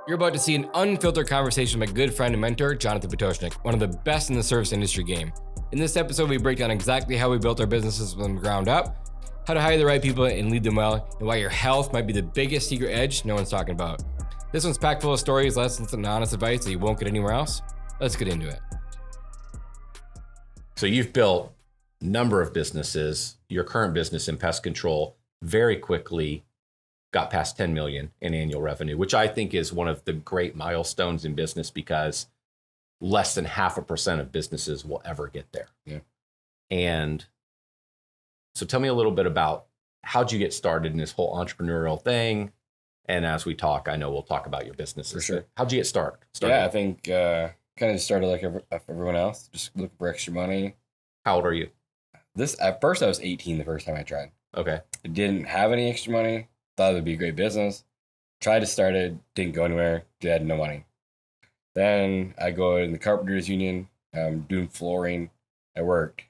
You're about to see an unfiltered conversation with my good friend and mentor, Jonathan Pototschnik, one of the best in the service industry game. In this episode, we break down exactly how we built our businesses from the ground up, how to hire the right people and lead them well, and why your health might be the biggest secret edge no one's talking about. This one's packed full of stories, lessons, and honest advice that you won't get anywhere else. Let's get into it. So you've built a number of businesses. Your current business in pest control very quickly got past 10 million in annual revenue, which I think is one of the great milestones in business because less than 0.5% of businesses will ever get there. Yeah. And so tell me a little bit about how'd you get started in this whole entrepreneurial thing? And as we talk, I know we'll talk about your businesses. For sure. How'd you get started? Yeah, I think kind of started like everyone else, just looking for extra money. How old are you? At first I was 18 the first time I tried. Okay. I didn't have any extra money. Thought it would be a great business. Tried to start it, didn't go anywhere. Had no money. Then I go in the carpenters union, doing flooring. I worked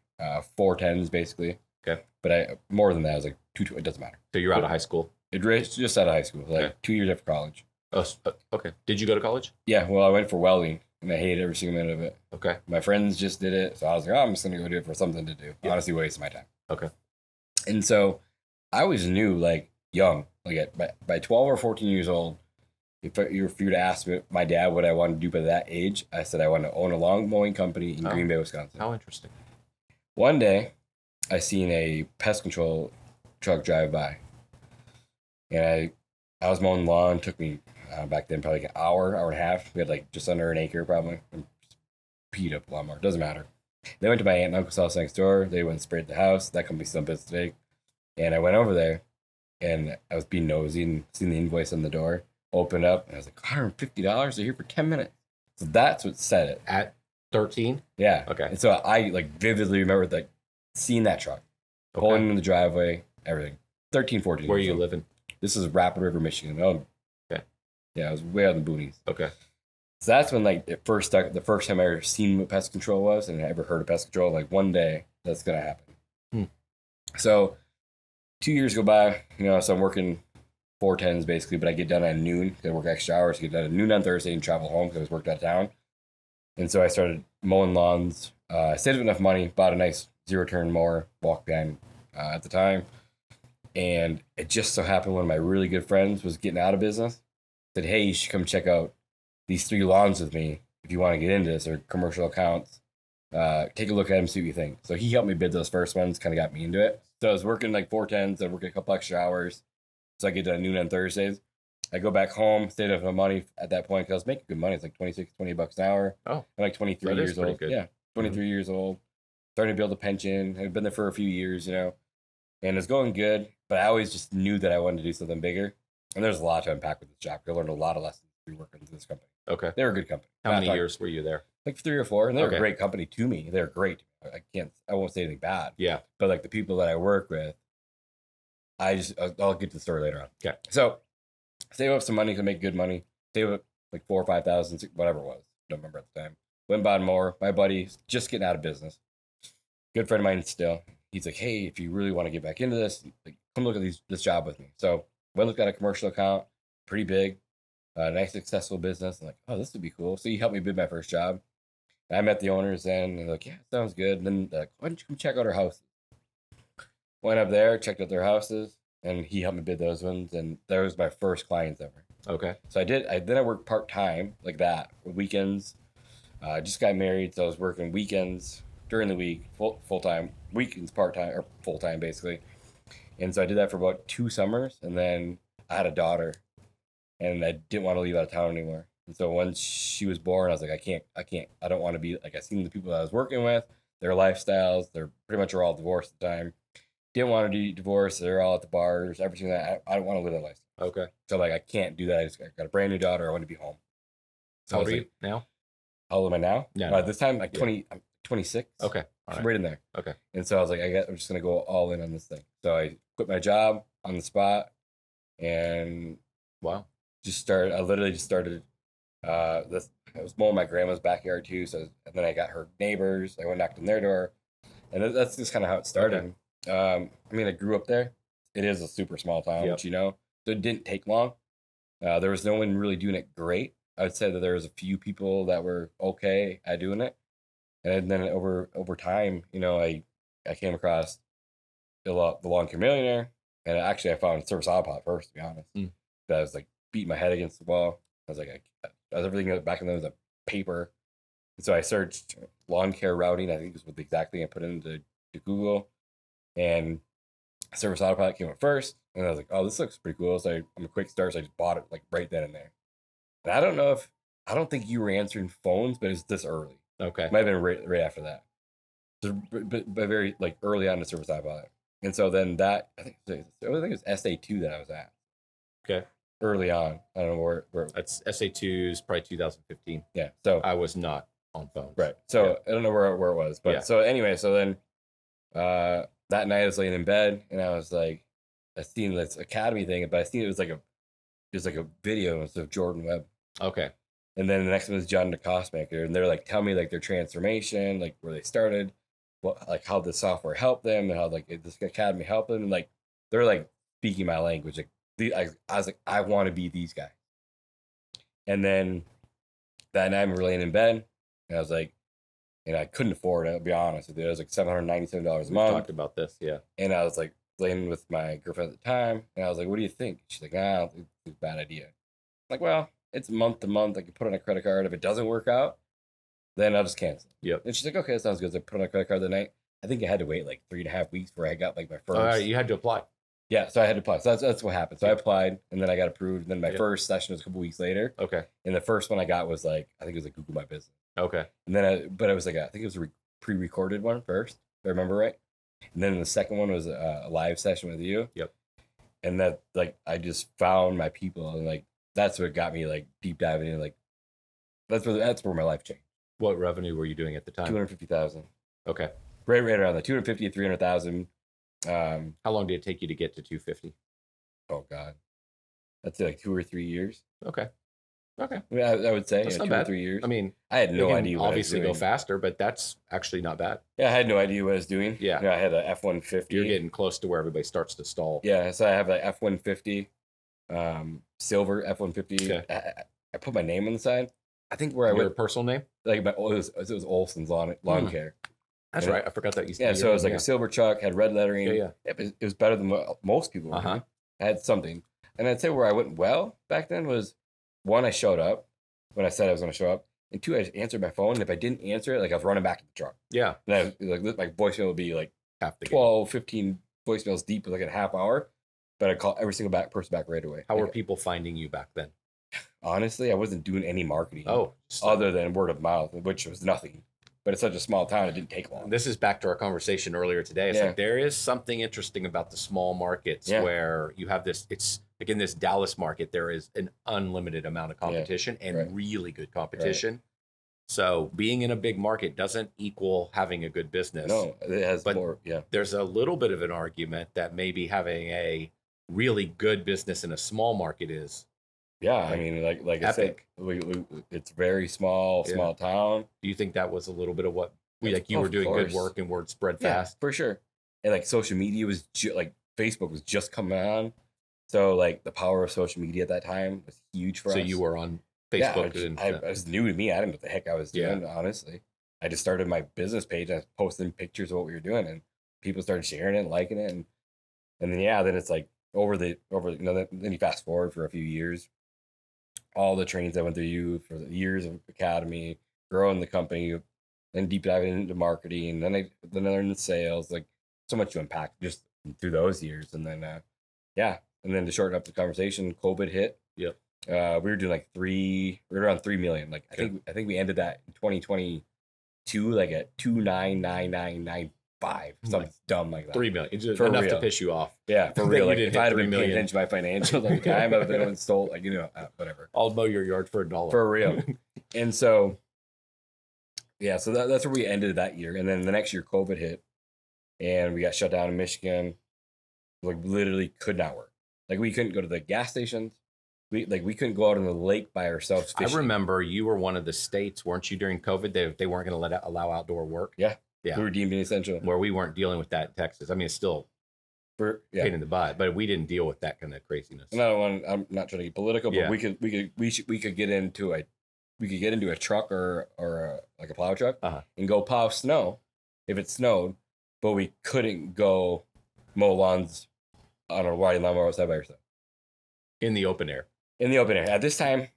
4 10s basically. Okay. But more than that, I was like 2. It doesn't matter. So you're out of high school? Just out of high school, like Okay. 2 years after college. Oh, okay. Did you go to college? Yeah, well, I went for welding, and I hated every single minute of it. Okay. My friends just did it, so I was like, oh, I'm just gonna go do it for something to do. Yeah. Honestly, waste my time. Okay. And so I always knew, like, young, like by 12 or 14 years old, if you were to ask me, my dad what I wanted to do by that age, I said I wanted to own a lawn mowing company in Green Bay, Wisconsin. How interesting. One day, I seen a pest control truck drive by, and I was mowing the lawn. It took me back then probably like an hour and a half. We had like just under an acre probably. Beat up lawnmower, doesn't matter. They went to my aunt and uncle's house next door. They went and sprayed the house. That company's still in business today. And I went over there, and I was being nosy and seeing the invoice on the door. Opened up, and I was like, $150? They're here for 10 minutes. So that's what said it. At 13? Yeah. Okay. And so I like vividly remember like seeing that truck, pulling in the driveway, everything. 13, 14. Where are you living? This is Rapid River, Michigan. Oh, okay. Yeah, I was way out in the boonies. Okay. So that's when like it first stuck. The first time I ever seen what pest control was, and I ever heard of pest control. Like one day that's gonna happen. So 2 years go by. So I'm working 4 10s basically, but I get done at noon. I work extra hours. Get done at noon on Thursday and travel home because I was worked out of town. And so I started mowing lawns. I saved enough money, bought a nice 0-turn mower, walk behind at the time. And it just so happened one of my really good friends was getting out of business. Said, hey, you should come check out these 3 lawns with me if you want to get into this. Or commercial accounts. Take a look at them, see what you think. So he helped me bid those first ones, kind of got me into it. So I was working like 4 10s. I worked a couple extra hours. So I get done at noon on Thursdays. I go back home, saved up my money at that point because I was making good money. It's like $20 an hour. Oh. I'm like 23 years old. Good. Yeah, 23 years old. Starting to build a pension. I've been there for a few years, And it's going good. But I always just knew that I wanted to do something bigger. And there's a lot to unpack with this job. I learned a lot of lessons through working with this company. Okay. They were a good company. How many years were you there? Like 3 or 4. And they're Okay. a great company to me. They're great. I won't say anything bad. Yeah. But like the people that I work with, I'll get to the story later on. Okay. So save up some money to make good money. Save up like 4 or 5,000, whatever it was. Don't remember at the time. Went and bought more. My buddy's just getting out of business. Good friend of mine still. He's like, hey, if you really want to get back into this, like, come look at this job with me. So went looked at a commercial account, pretty big, nice successful business. I'm like, oh, this would be cool. So he helped me bid my first job. I met the owners then, and they're like, yeah, sounds good. And then like, why don't you come check out our houses? Went up there, checked out their houses, and he helped me bid those ones. And that was my first clients ever. Okay. So I worked part-time like that, weekends. Just got married, so I was working weekends during the week, full-time, weekends part-time, or full-time basically. And so I did that for about 2 summers, and then I had a daughter, and I didn't want to leave out of town anymore. And so once she was born, I was like, I don't want to be, like, I seen the people that I was working with, their lifestyles, they're pretty much all divorced at the time. Didn't want to do divorce, they're all at the bars, everything that, I don't want to live that lifestyle. Okay. So, like, I can't do that. I got a brand new daughter, I want to be home. So How old are you now? How old am I now? Yeah. This time, like 20, I'm 26. Okay. All Right in there. Okay. And so I was like, I'm just going to go all in on this thing. So I quit my job on the spot and Wow. I literally just started I was mowing my grandma's backyard too. So, and then I got her neighbors. I went knocked on their door. And that's just kind of how it started. Okay. I grew up there. It is a super small town, Yep. so it didn't take long. There was no one really doing it great. I would say that there was a few people that were okay at doing it, and then over time, I came across the Lawn Care Millionaire, and actually I found Service Autopilot first, to be honest. But I was like beating my head against the wall. I was like, I was everything back then was a paper, and so I searched lawn care routing. I think was the exact thing I put into Google, and Service Autopilot came up first, and I was like, oh, this looks pretty cool. So I'm a quick start, so I just bought it like right then and there. And I don't think you were answering phones, but it was this early. Okay. Might have been right after that. So, but very like early on to Service Autopilot. And so then that, I think it was SA2 that I was at. Okay. Early on. I don't know where That's SA2 is probably 2015. Yeah. So I was not on phones. Right. So yeah. I don't know where it was. But so anyway, so then that night I was laying in bed and I was like, I seen this Academy thing, but I seen it was like a video of Jordan Webb. Okay. And then the next one was John the Costmaker, and they're like, tell me like their transformation, like where they started, what like how the software helped them, and how like this Academy helped them, and like they're like speaking my language. Like I was like, I want to be these guys. And then that night I'm laying in bed, and I was like, and I couldn't afford it. I'll be honest with you, it was like $797 a month. We talked about this, yeah. And I was like laying with my girlfriend at the time, and I was like, what do you think? She's like, I don't think it's a bad idea. I'm like, well, it's month to month. I can put on a credit card. If it doesn't work out, then I'll just cancel. Yep. And she's like, okay, that sounds good. So I put on a credit card the night. I think I had to wait like 3.5 weeks before I got like my first. All right, you had to apply. Yeah, so I had to apply. So that's what happened. So I applied, and then I got approved. And then my first session was a couple weeks later. Okay. And the first one I got was like, I think it was like Google My Business. Okay. And then but it was like I think it was a pre-recorded one first, if I remember right. And then the second one was a live session with you. Yep. And that like I just found my people, and like that's what got me like deep diving in. Like that's where my life changed. What revenue were you doing at the time? 250,000. Okay. Right around that 250 to 300,000. How long did it take you to get to 250? Oh God, that's like 2 or 3 years. Okay. I mean, I would say that's not 2 bad. or 3 years. I mean, I had no idea. What obviously, I was doing. go faster, but that's actually not bad. Yeah, I had no idea what I was doing. Yeah, I had a F-150. You're getting close to where everybody starts to stall. Yeah, so I have an F-150, silver F-150. Okay. I put my name on the side. I think where Your I went, personal name? like it was Olson's lawn care. That's right. I forgot that. Yeah, so it was like a silver truck, had red lettering. Yeah. It was better than what most people were doing. I had something. And I'd say where I went well back then was, one, I showed up when I said I was going to show up. And two, I just answered my phone. And if I didn't answer it, like I was running back to the truck. Yeah. And like my voicemail would be like half the 12, 15 voicemails deep with like a half hour. But I'd call every single person back right away. How were people finding you back then? Honestly, I wasn't doing any marketing. So other than word of mouth, which was nothing. But it's such a small town, it didn't take long. This is back to our conversation earlier today. It's like there is something interesting about the small markets where you have this, it's like in this Dallas market, there is an unlimited amount of competition and really good competition. Right. So being in a big market doesn't equal having a good business. No, it has more. Yeah. There's a little bit of an argument that maybe having a really good business in a small market is. Yeah, I mean, like I said, it's very small town. Do you think that was a little bit of what you were doing good work and word spread fast? For sure. And like social media was like Facebook was just coming on, so like the power of social media at that time was huge for us. So you were on Facebook. It was new to me. I didn't know what the heck I was doing. Honestly, I just started my business page. I was posting pictures of what we were doing, and people started sharing it, and liking it, and then then it's like over then you fast forward for a few years. All the trainings I went through for the years of Academy, growing the company, then deep diving into marketing, then I learned sales, like so much to unpack just through those years. And then, and then to shorten up the conversation, COVID hit. Yep. We were doing we were around 3 million. Like I think we ended that in 2022, like at 2,99995, something dumb like that. 3 million, just enough to piss you off. Yeah, for real. Like if I had been paying 3 million attention to my financials at the time, I would have been sold, whatever. I'll mow your yard for $1. For real. And so, so that's where we ended that year. And then the next year, COVID hit, and we got shut down in Michigan. Like literally could not work. Like we couldn't go to the gas stations. We couldn't go out on the lake by ourselves fishing. I remember you were one of the states, weren't you, during COVID? They weren't going to allow outdoor work. Yeah. We were deemed essential. Where we weren't dealing with that in Texas. I mean, it's still pain in the butt, but we didn't deal with that kind of craziness. I'm not trying to get political, but Yeah. we could get into a truck or like a plow truck and go plow snow if it snowed, but we couldn't go mow lawns on a riding lawnmower outside by yourself. In the open air. In the open air. At this time,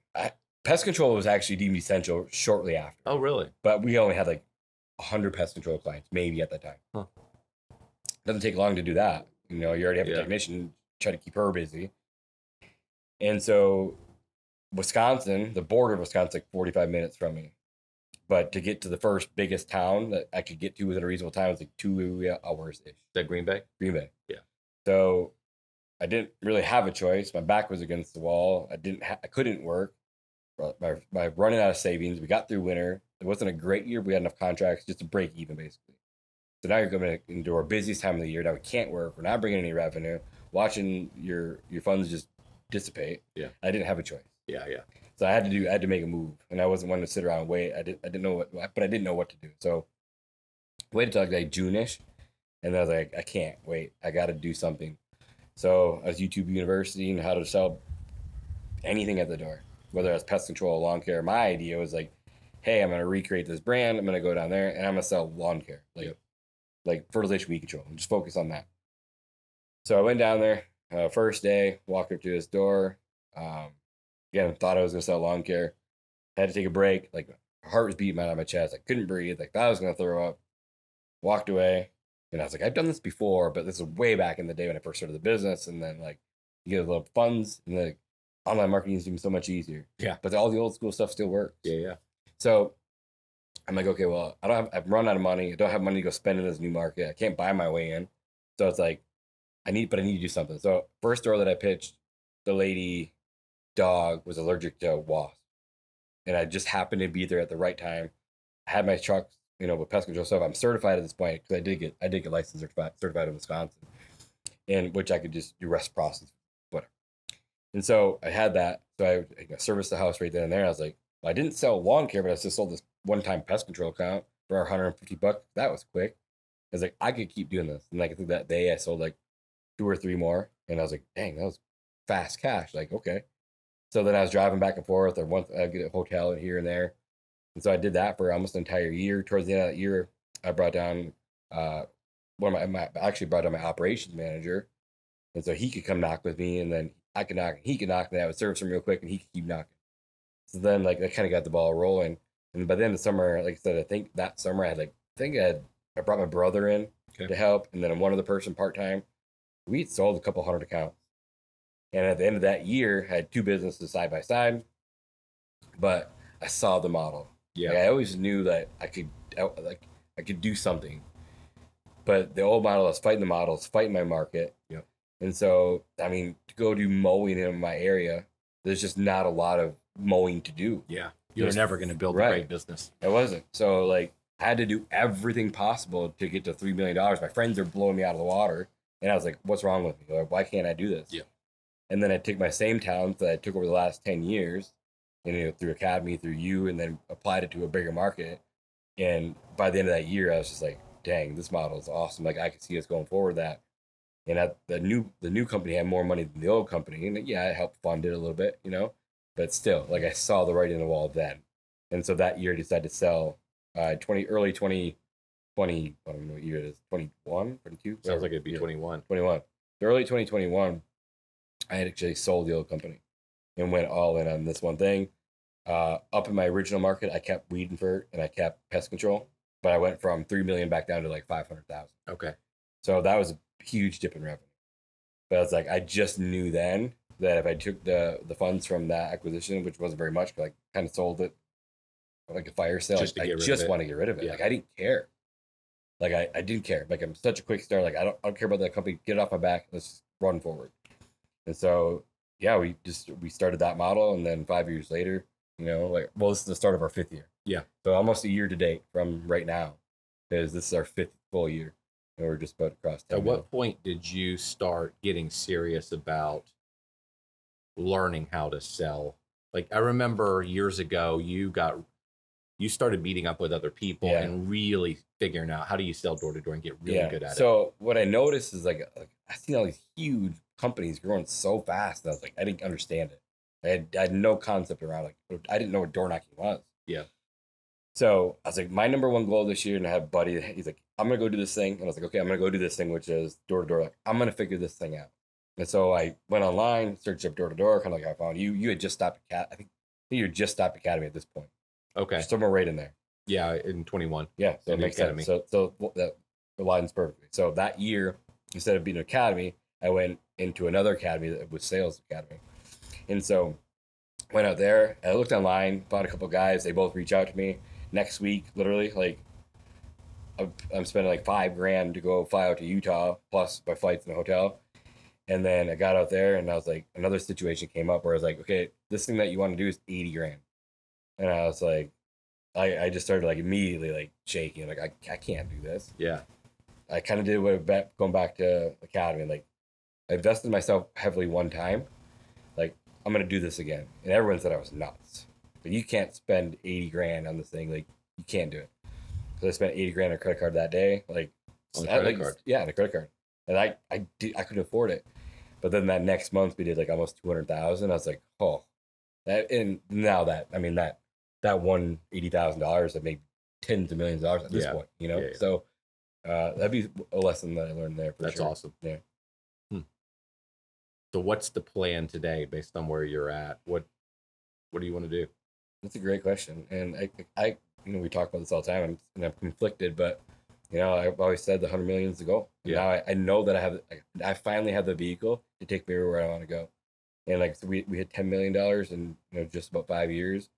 pest control was actually deemed essential shortly after. Oh, really? But we only had like 100 pest control clients, maybe at that time. Huh. Doesn't take long to do that. You already have a technician, try to keep her busy. And so Wisconsin, the border of Wisconsin, like 45 minutes from me. But to get to the first biggest town that I could get to within a reasonable time was like 2 hours-ish. Is that Green Bay? Green Bay. Yeah. So I didn't really have a choice. My back was against the wall. I couldn't work. By running out of savings, we got through winter. It wasn't a great year. But we had enough contracts just to break even, basically. So now you're going into our busiest time of the year. Now we can't work. We're not bringing any revenue. Watching your funds just dissipate. Yeah. I didn't have a choice. Yeah. So I had to make a move, and I wasn't one to sit around and wait. I didn't know but I didn't know what to do. So I waited till like June-ish, and I was like, I can't wait. I got to do something. So I was YouTube University and how to sell anything at the door, whether it's pest control or lawn care. My idea was like, hey, I'm going to recreate this brand. I'm going to go down there and I'm going to sell lawn care, like fertilization weed control, and just focus on that. So I went down there, first day, walked up to his door. Again, thought I was going to sell lawn care. Had to take a break. Like, my heart was beating out of my chest. I couldn't breathe. Like, thought I was going to throw up. Walked away. And I was like, I've done this before, but this is way back in the day when I first started the business. And then, like, you get a little funds, and like online marketing is even so much easier. Yeah. But all the old school stuff still works. Yeah. So I'm like, okay, well, I've run out of money. I don't have money to go spend in this new market. I can't buy my way in. So it's like, I need to do something. So first store that I pitched, the lady dog was allergic to wasps. And I just happened to be there at the right time. I had my trucks, with pest control stuff. I'm certified at this point because I did get licensed certified in Wisconsin, and which I could just do reciprocity, whatever. And so I had that. So I serviced the house right then and there. I was like, well, I didn't sell lawn care, but I just sold this one-time pest control account for $150. That was quick. I was like, I could keep doing this. And like I think that day I sold like 2 or 3 more, and I was like, dang, that was fast cash. Like, okay. So then I was driving back and forth, or once I'd get a hotel here and there. And so I did that for almost an entire year. Towards the end of that year, I brought down I actually brought down my operations manager. And so he could come knock with me, and then I could knock, and he could knock, and I would service him real quick, and he could keep knocking. So then like that kind of got the ball rolling. And by the end of the summer, like I said, I think that summer I brought my brother in to help, and then one other person part-time. We sold a couple hundred accounts. And at the end of that year, I had 2 businesses side by side, but I saw the model. Yeah. Like, I always knew that I could do something, but the old model is fighting the models, fighting my market. Yep. And so, I mean, to go do mowing in my area, there's just not a lot of mowing to do. Yeah. You're never going to build a great business. It wasn't. So like I had to do everything possible to get to $3 million. My friends are blowing me out of the water. And I was like, what's wrong with me? Like, why can't I do this? Yeah. And then I took my same talent that I took over the last 10 years, and through Academy, through you, and then applied it to a bigger market. And by the end of that year, I was just like, dang, this model is awesome. Like I could see us going forward that. And the new company had more money than the old company. And yeah, I helped fund it a little bit, but still, like I saw the writing on the wall then. And so that year I decided to sell early 2020, I don't know what year it is, 21, 22? Sounds like it'd be 21. 21. So early 2021, I had actually sold the old company and went all in on this one thing. Up in my original market, I kept weed and fert and I kept pest control, but I went from 3 million back down to like 500,000. Okay. So that was a huge dip in revenue. But I was like, I just knew then that if I took the funds from that acquisition, which wasn't very much, but I kind of sold it like a fire sale. I just want to get rid of it. Yeah. Like I didn't care. Like I didn't care. Like I'm such a quick start. Like I don't care about that company. Get it off my back. Let's run forward. And so yeah, we started that model, and then 5 years later, this is the start of our 5th year. Yeah. So almost a year to date from right now, because this is our 5th full year, and we're just about to cross 10 At what point did you start getting serious about learning how to sell? Like I remember years ago, you got you started meeting up with other people and really figuring out how do you sell door to door and get really good at it. So what I noticed is like I seen all these huge companies growing so fast. And I was like, I didn't understand it. I had no concept around like I didn't know what door knocking was. Yeah. So I was like, my number one goal this year, and I have a buddy, he's like, I'm gonna go do this thing. And I was like, okay, I'm gonna go do this thing, which is door to door. Like, I'm gonna figure this thing out. And so I went online, searched up door to door, kind of like I found you. You had just stopped I think you had just stopped Academy at this point. Okay. Somewhere right in there. Yeah, in 21. Yeah, so it makes sense. So that aligns perfectly. So that year, instead of being an academy, I went into another academy that was sales academy. And so went out there, I looked online, found a couple of guys. They both reached out to me. Next week, literally, like I'm spending like $5,000 to go fly out to Utah, plus my flights and the hotel. And then I got out there, and I was like, another situation came up where I was like, okay, this thing that you want to do is $80,000. And I was like, I just started like immediately like shaking, like I can't do this. Yeah. I kind of did what going back to academy, like I invested in myself heavily one time, like I'm gonna do this again, and everyone said I was nuts. But you can't spend $80,000 on this thing, like you can't do it. So I spent $80,000 on a credit card that day, like on a credit card. Yeah, on a credit card, and I couldn't afford it. But then that next month we did like almost 200,000. I was like, oh, that, and now that I mean that won $80,000 that made tens of millions of dollars at this point, you know? So that'd be a lesson that I learned there. That's awesome. Yeah. So what's the plan today based on where you're at? What do you want to do? That's a great question. And I we talk about this all the time, and I'm conflicted, but I've always said the 100 million is the goal. Now I know that I finally have the vehicle to take me where I want to go. And like, so we hit $10 million in just about 5 years.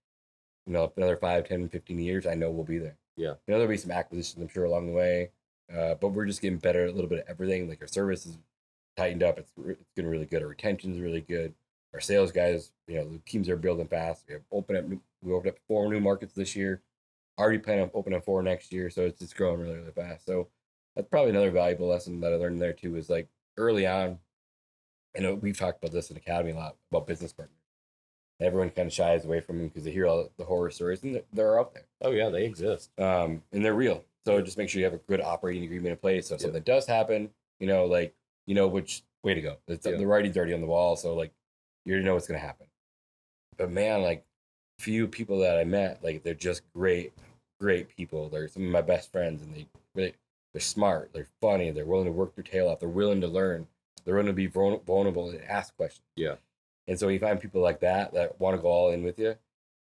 Another 5, 10, 15 years, I know we'll be there. Yeah. There'll be some acquisitions, I'm sure, along the way. But we're just getting better at a little bit of everything. Like our service is tightened up. It's getting really good. Our retention is really good. Our sales guys, the teams are building fast. We opened up 4 new markets this year. Already planning on opening 4 next year. So it's just growing really, really fast. So that's probably another valuable lesson that I learned there too, is like early on, we've talked about this in Academy a lot about business partners. Everyone kind of shies away from them because they hear all the horror stories, and they're out there. Oh yeah, they exist. And they're real. So just make sure you have a good operating agreement in place. So if something does happen, which way to go. The writing's already on the wall. So like, you already know what's going to happen. But man, like few people that I met, like they're just great people. They're some of my best friends, and they're smart. They're funny. They're willing to work their tail off. They're willing to learn. They're willing to be vulnerable and ask questions. Yeah. And so you find people like that want to go all in with you,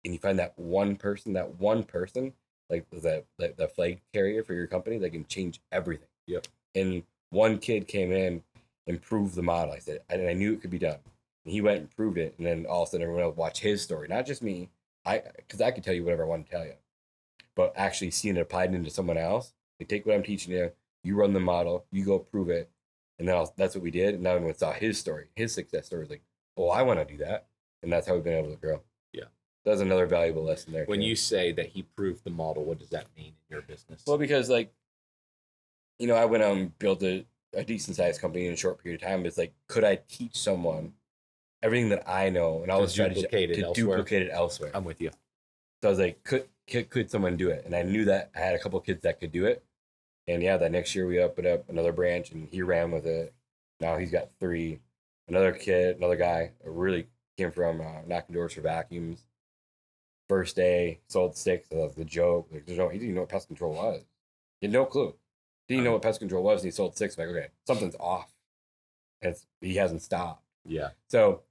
and you find that one person, like the flag carrier for your company, that can change everything. Yep. And one kid came in and proved the model. I said, and I knew it could be done. And he went and proved it. And then all of a sudden everyone else watched his story, not just me. Because I could tell you whatever I want to tell you, but actually seeing it applied into someone else. They take what I'm teaching you, you run the model, you go prove it. And then that's what we did. And now everyone saw his story, his success story, was like, oh, I want to do that. And that's how we've been able to grow. Yeah. That's another valuable lesson there. When you say that he proved the model, what does that mean in your business? Well, because I went out and built a decent sized company in a short period of time. It's like, could I teach someone everything that I know and all the strategies to duplicate it elsewhere? I'm with you. So I was like, could someone do it? And I knew that I had a couple of kids that could do it. And that next year we opened up another branch, and he ran with it. Now he's got 3. Another guy, really came from knocking doors for vacuums. First day, sold 6. That was the joke. Like, he didn't even know what pest control was. He had no clue. He didn't know what pest control was, and he sold 6. Like, okay, something's off. And he hasn't stopped. Yeah. So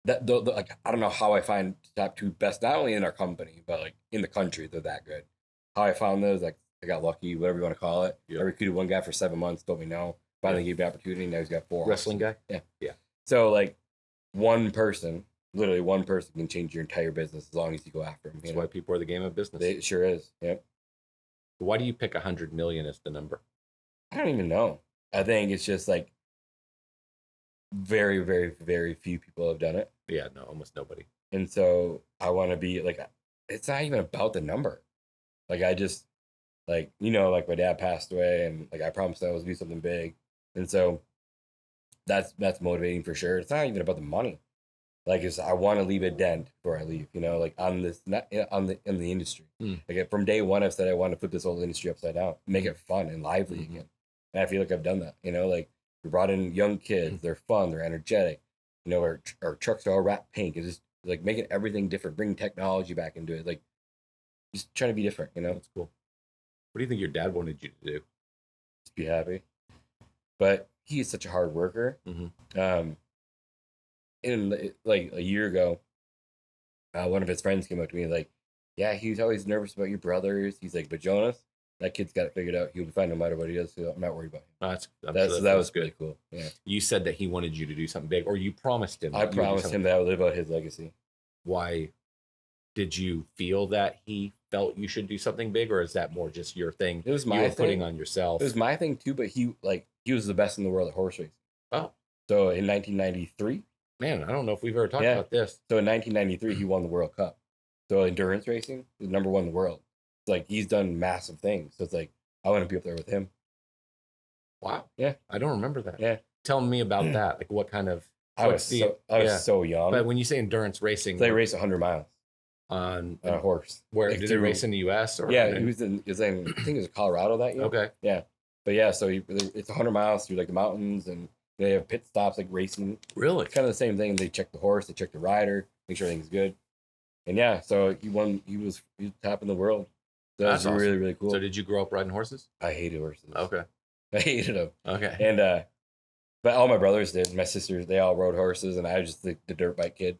that I don't know how I find top 2 best, not only in our company, but like in the country. They're that good. How I found those, like I got lucky, whatever you want to call it. I recruited one guy for 7 months, told me no. Finally gave me the opportunity. Now he's got 4. Wrestling guy? Yeah. So like literally one person can change your entire business as long as you go after them. That's why people are the game of business. It sure is. Yep. Why do you pick 100 million as the number? I don't even know. I think it's just like very, very, very few people have done it. Yeah, no, almost nobody. And so I want to be like, it's not even about the number. Like I just, like, like my dad passed away, and like I promised I was do something big. And so that's motivating for sure. It's not even about the money. Like, I want to leave a dent before I leave, like on this, not in the industry. Like from day one, I've said I want to flip this whole industry upside down, make it fun and lively again. And I feel like I've done that, like we brought in young kids, they're fun, they're energetic, our trucks are all wrapped pink. It's just like making everything different, bringing technology back into it, like just trying to be different, That's cool. What do you think your dad wanted you to do? Just be happy. But he is such a hard worker. In like a year ago, one of his friends came up to me like, yeah, he was always nervous about your brothers. He's like, but Jonas, that kid's got it figured out. He'll be fine no matter what he does. So I'm not worried about him. That was good. Really cool. Yeah. You said that he wanted you to do something big, or you promised him. I promised him that I would live out his legacy. Why did you feel that he felt you should do something big, or is that more just your thing? It was my thing. Putting on yourself. It was my thing too, but he was the best in the world at horse racing. Oh. So in 1993. Man, I don't know if we've ever talked about this. So in 1993, he won the World Cup. So endurance racing, he's number one in the world. It's like he's done massive things. So it's like I want to be up there with him. Wow. Yeah. I don't remember that. Yeah. Tell me about that. Like what kind of I was so young. But when you say endurance racing, they race 100 miles on a horse. Where did he race in the US or he was in I think it was Colorado that year. Okay. Yeah. But yeah, so it's 100 miles through like the mountains, and they have pit stops like racing. Really? It's kind of the same thing. They check the horse, they check the rider, make sure everything's good. And yeah, so he won. He was top in the world. So that was awesome. Really, really cool. So did you grow up riding horses? I hated horses. Okay. I hated them. Okay. And but all my brothers did. My sisters, they all rode horses, and I was just the dirt bike kid.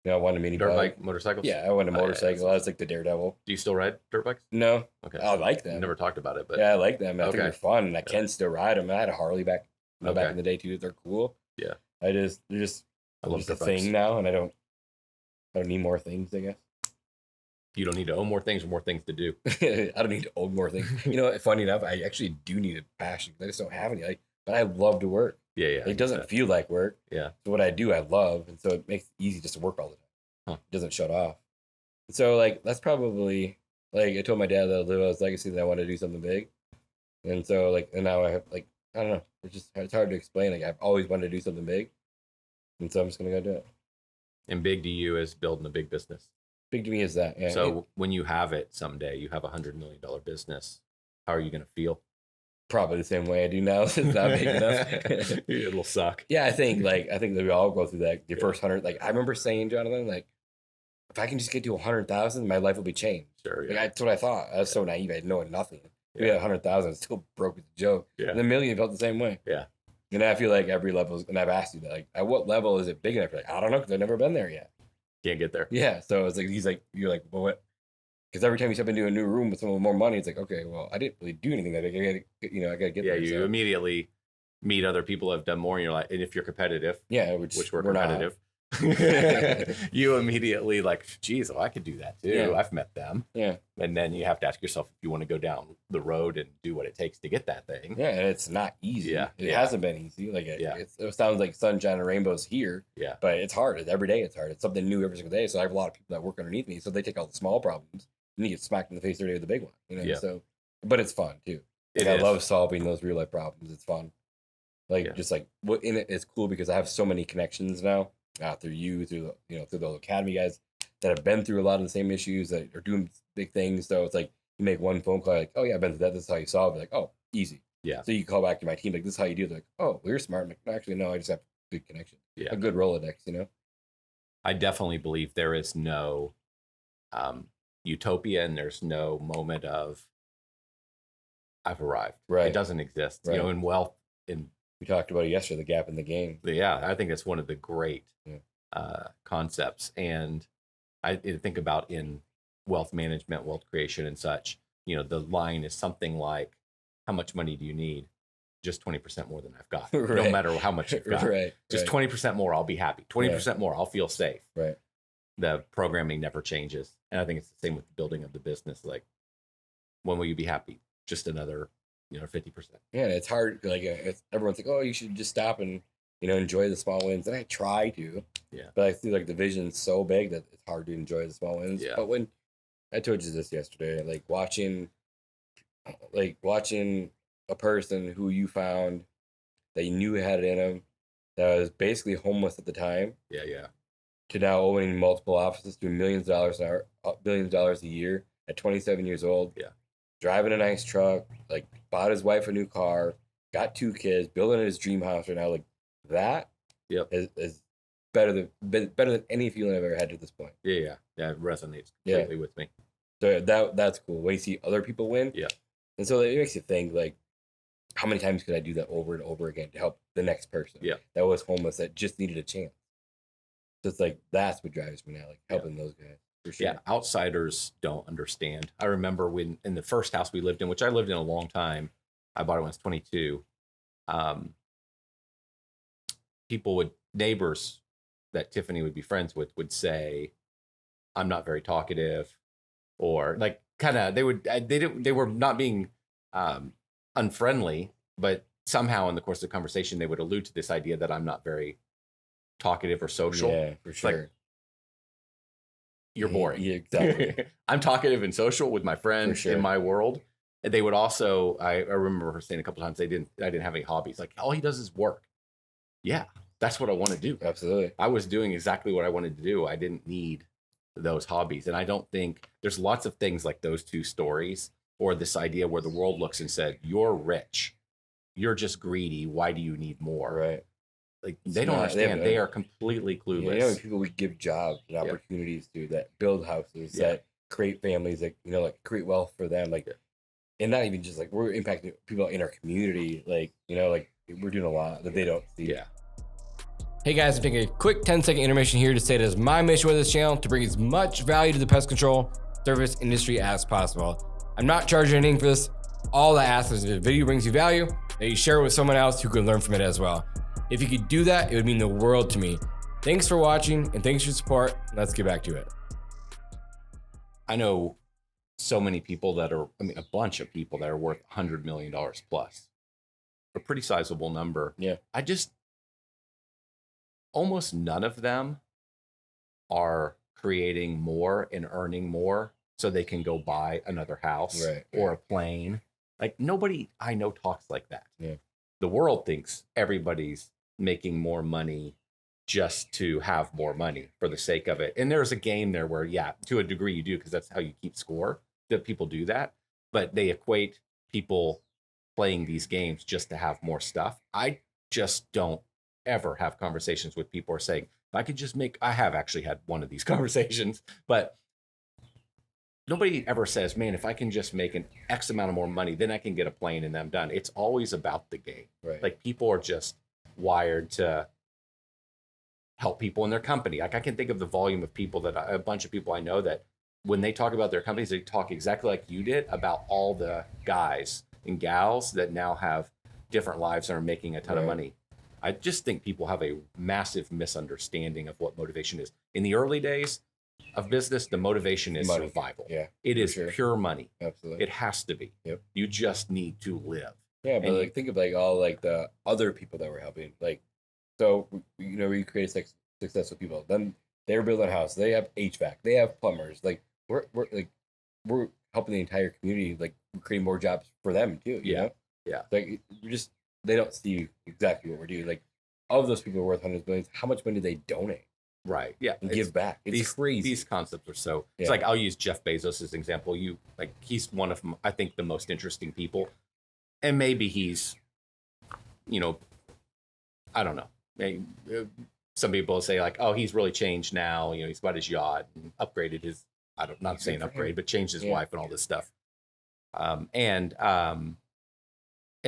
I wanted a mini dirt bike motorcycles. Yeah, I wanted a motorcycle. I was like the daredevil. Do you still ride dirt bikes? No. Okay. I like them. Never talked about it, but yeah, I like them. I think they're fun, and I can still ride them. I had a Harley back, back in the day too. They're cool. Yeah. I love the thing now, and I don't need more things, I guess. You don't need to own more things or more things to do. I don't need to own more things. Funny enough, I actually do need a passion. I just don't have any. But I love to work. Yeah. It doesn't feel like work. Yeah. So what I do, I love, and so it makes it easy just to work all the time. Huh. It doesn't shut off. And so that's probably I told my dad that I'd live out his legacy, that I want to do something big. And so and now I have I don't know. It's hard to explain. I've always wanted to do something big, and so I'm just gonna go do it. And big to you is building a big business. Big to me is that. Yeah. So when you have it someday, you have $100 million business. How are you gonna feel? Probably the same way I do now. It's not big enough. It'll suck. Yeah, I think that we all go through that. The first 100. I remember saying, Jonathan, if I can just get to 100,000, my life will be changed. Sure. Yeah. That's what I thought. I was so naive. I had no nothing. We had 100,000. It still broke with the joke. Yeah. And the million felt the same way. Yeah. And I feel like every level, and I've asked you that, at what level is it big enough? I don't know, because I've never been there yet. Can't get there. Yeah. So it's you're like, well, what? Because every time you step into a new room with someone with more money, it's like, okay, well, I didn't really do anything that big. I got to get there. Yeah, you immediately meet other people who have done more, and you're like, and if you're competitive, which we're competitive, you immediately geez, I could do that too. Yeah. I've met them. Yeah. And then you have to ask yourself if you want to go down the road and do what it takes to get that thing. Yeah, and it's not easy. Yeah. It hasn't been easy. It sounds like sunshine and rainbows here. Yeah. But it's hard. Every day it's hard. It's something new every single day. So I have a lot of people that work underneath me. So they take all the small problems and you get smacked in the face every day with the big one. Yeah. So, but it's fun too. I love solving those real life problems. It's fun. What in it is cool because I have so many connections now through you, through the academy guys that have been through a lot of the same issues, that are doing big things. So it's like you make one phone call, oh yeah, I've been through that. This is how you solve it. Oh, easy. Yeah. So you call back to my team, this is how you do it. They're like, oh, well, you're smart. I'm like, actually, no, I just have a good connection. Yeah. A good Rolodex, I definitely believe there is no utopia, and there's no moment of I've arrived. Right. It doesnn't exist. Right. In wealth, we talked about it yesterday, the gap in the game. Yeah, I think that's one of the great concepts. And I think about in wealth management, wealth creation and such, the line is something like, how much money do you need? Just 20% more than I've got. Right. No matter how much you've got. Right. Just 20% more, I'll be happy. 20% more, I'll feel safe. Right. The programming never changes. And I think it's the same with the building of the business. When will you be happy? Just another 50%. Yeah, it's hard. Everyone's like, oh, you should just stop and enjoy the small wins. And I try to. Yeah. But I feel the vision's so big that it's hard to enjoy the small wins. Yeah. But when I told you this yesterday, watching a person who you found that you knew had it in him, that was basically homeless at the time. Yeah. to now owning multiple offices, doing billions of dollars a year at 27 years old. Yeah. Driving a nice truck, like bought his wife a new car, got 2 kids, building his dream house right now. Like that is better than any feeling I've ever had to this point. Yeah. It resonates completely with me. So that's cool. When you see other people win. Yeah. And so it makes you think, like, how many times could I do that over and over again to help the next person that was homeless, that just needed a chance? So it's like, that's what drives me now, like helping those guys. For sure. Yeah, outsiders don't understand. I remember when in the first house we lived in, which I lived in a long time, I bought it when I was 22. Neighbors that Tiffany would be friends with would say, I'm not very talkative, or like kind of, they were not being unfriendly, but somehow in the course of the conversation, they would allude to this idea that I'm not very talkative or social. Yeah, for sure. Like, you're boring. Yeah, exactly. I'm talkative and social with my friends in my world. And they would also, I remember her saying a couple times, I didn't have any hobbies. Like, all he does is work. Yeah, that's what I want to do. Absolutely. I was doing exactly what I wanted to do. I didn't need those hobbies. And I don't think there's lots of things like those two stories, or this idea where the world looks and said, you're rich, you're just greedy, why do you need more? Right. Like, they don't understand. They are completely clueless. You know, people we give jobs and opportunities to, that build houses, that create families, that, you know, like create wealth for them, like, and not even just like, we're impacting people in our community, like, you know, like, we're doing a lot that they don't see. Yeah. Hey guys, I'm taking a quick 10-second intermission here to say it is my mission with this channel to bring as much value to the pest control service industry as possible. I'm not charging anything for this. All I ask is if the video brings you value, that you share it with someone else who can learn from it as well. If you could do that, it would mean the world to me. Thanks for watching and thanks for your support. Let's get back to it. I know so many people that are, a bunch of people that are worth $100 million plus. A pretty sizable number. Yeah. Almost none of them are creating more and earning more so they can go buy another house or a plane. Like, nobody I know talks like that. Yeah. The world thinks everybody's making more money just to have more money for the sake of it. And there's a game there where, to a degree you do, because that's how you keep score, that people do that. But they equate people playing these games just to have more stuff. I just don't ever have conversations with people who are saying, if I could just I have actually had one of these conversations, but nobody ever says, man, if I can just make an X amount of more money, then I can get a plane and I'm done. It's always about the game. Right. Like, people are just wired to help people in their company. Like, I can think of the volume of people a bunch of people I know that when they talk about their companies, they talk exactly like you did about all the guys and gals that now have different lives and are making a ton of money. I just think people have a massive misunderstanding of what motivation is. In the early days of business, the motivation is survival. Yeah, it is pure money. Absolutely. It has to be. Yep. You just need to live. Yeah, but like, think of like all like the other people that we're helping. Like, so, you know, we create successful people. Then they're building a house. They have HVAC. They have plumbers. Like, we're helping the entire community. Like, we're creating more jobs for them too. You know? Yeah. Like, they don't see exactly what we're doing. Like, of those people who are worth hundreds of millions, how much money do they donate? Right. Yeah. And give back. It's crazy. These concepts are so. It's like, I'll use Jeff Bezos as an example. He's one of, I think, the most interesting people, and maybe he's, you know, I don't know. Maybe, some people say like, oh, he's really changed now. You know, he's bought his yacht and upgraded his. Not saying upgrade, but changed his wife and all this stuff. And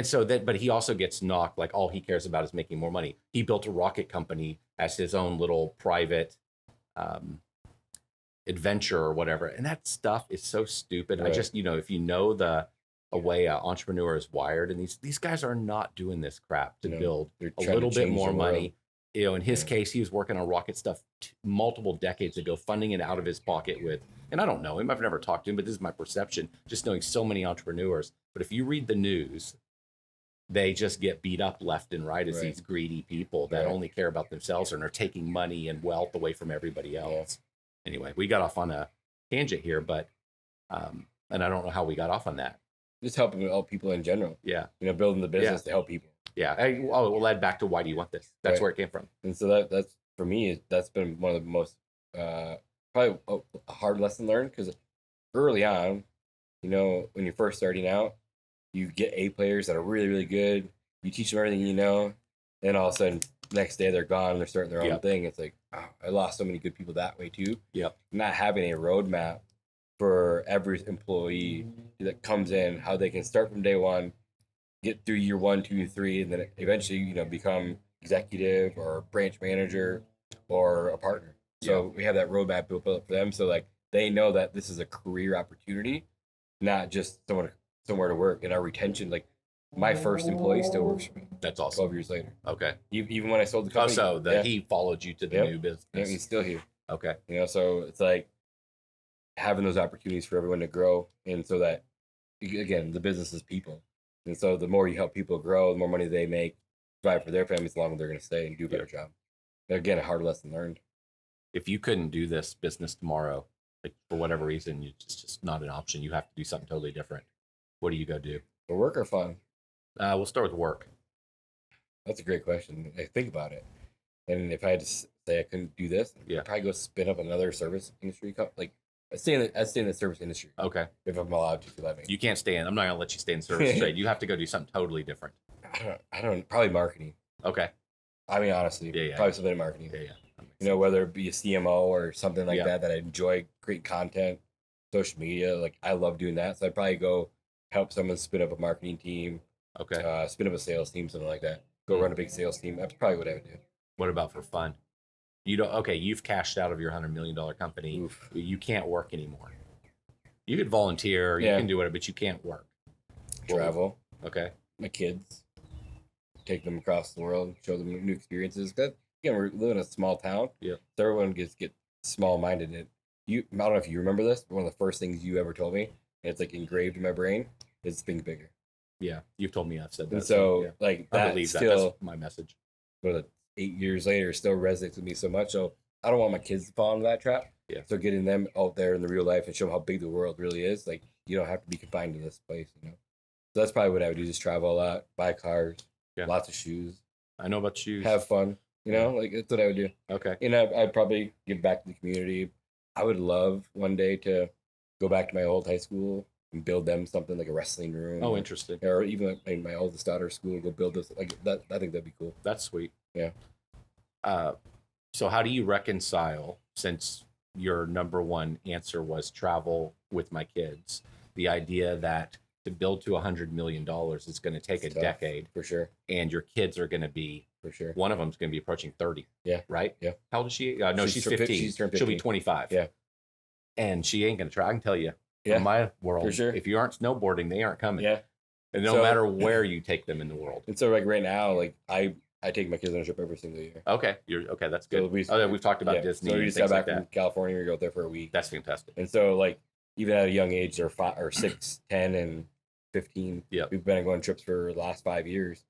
so that, but he also gets knocked, like, all he cares about is making more money. He built a rocket company as his own little private adventure or whatever. And that stuff is so stupid. Right. I just, you know, if you know the way an entrepreneur is wired, and these guys are not doing this crap to build a little bit more money. You know, in his case, he was working on rocket stuff multiple decades ago, funding it out of his pocket with, and I don't know him, I've never talked to him, but this is my perception, just knowing so many entrepreneurs. But if you read the news, they just get beat up left and right as these greedy people that only care about themselves and are taking money and wealth away from everybody else. Anyway, we got off on a tangent here, but, and I don't know how we got off on that. Just helping all people in general. Yeah. You know, building the business to help people. Yeah. It led back to, why do you want this? That's where it came from. And so that's for me, that's been one of the most probably a hard lesson learned, because early on, when you're first starting out, you get A players that are really, really good. You teach them everything you know, and all of a sudden, next day they're gone. They're starting their own thing. It's like, oh, I lost so many good people that way too. Yep. Not having a roadmap for every employee that comes in, how they can start from day one, get through year 1, 2, 3, and then eventually, become executive or branch manager or a partner. So we have that roadmap built up for them, so like they know that this is a career opportunity, not just somewhere to work. And our retention, like my first employee still works for me. That's awesome. 12 years later. Okay. Even when I sold the company. So he followed you to the new business. Yeah, he's still here. Okay. So it's like having those opportunities for everyone to grow, and so that, again, the business is people. And so the more you help people grow, the more money they make, provide for their families, the longer they're going to stay and do a better job. And again, a hard lesson learned. If you couldn't do this business tomorrow, like for whatever reason, it's just not an option. You have to do something totally different. What do you go do? For work or fun? We'll start with work. That's a great question. I think about it. And if I had to say I couldn't do this, I'd probably go spin up another service industry company. Like, I'd stay in the service industry. Okay. If I'm allowed to let me. You can't stay in. I'm not going to let you stay in service trade. You have to go do something totally different. I don't, probably marketing. Okay. I mean, honestly, probably something in marketing. Yeah. Whether it be a CMO or something like that I enjoy, creating content, social media. Like, I love doing that. So I'd probably go help someone spin up a marketing team. Okay. Spin up a sales team, something like that. Go run a big sales team. That's probably what I would do. What about for fun? You've cashed out of your $100 million company. Oof. You can't work anymore. You could volunteer, you can do whatever, but you can't work. Travel. Okay. My kids. Take them across the world, show them new experiences. Again, we live in a small town. Yeah. So everyone gets small-minded. I don't know if you remember this, but one of the first things you ever told me, and it's like engraved in my brain, is think bigger. Yeah, you've told me I've said that. And so, like, that I believe still, that's my message. But 8 years later, still resonates with me so much. So I don't want my kids to fall into that trap. Yeah. So getting them out there in the real life and show them how big the world really is. Like, you don't have to be confined to this place, So that's probably what I would do, just travel a lot, buy cars, lots of shoes. I know about shoes. Have fun, like that's what I would do. Okay. I'd probably give back to the community. I would love one day to go back to my old high school and build them something like a wrestling room. Oh, interesting. Or even like my oldest daughter's school, go build this like that. I think that'd be cool. That's sweet. Yeah. So how do you reconcile, since your number one answer was travel with my kids, the idea that to build to $100 million is going to take a decade, for sure, and your kids are going to be, for sure, one of them's going to be approaching 30. Yeah. Right. Yeah. How old is she? No, she's 15. She's turned 15. She'll be 25. Yeah. And she ain't going to try. I can tell you. In my world, for sure, if you aren't snowboarding, they aren't coming. Yeah. And no matter where you take them in the world. And so, like right now, like I take my kids on a trip every single year. Okay, that's good. So we've talked about Disney. So we just got back from California. We go there for a week. That's fantastic. And so, like, even at a young age, they're 6, 10, and 15. Yeah, we've been going trips for the last 5 years.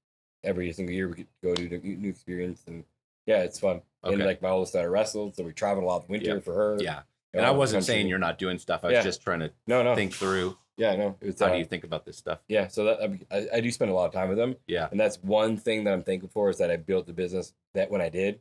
Every single year, we could go to a new experience, and it's fun. Okay. And like my oldest daughter wrestled, so we traveled a lot in winter for her. Yeah. And I wasn't saying you're not doing stuff. I was just trying to think through. Yeah, no. How do you think about this stuff? Yeah, so that I do spend a lot of time with them. Yeah. And that's one thing that I'm thankful for, is that I built the business that when I did,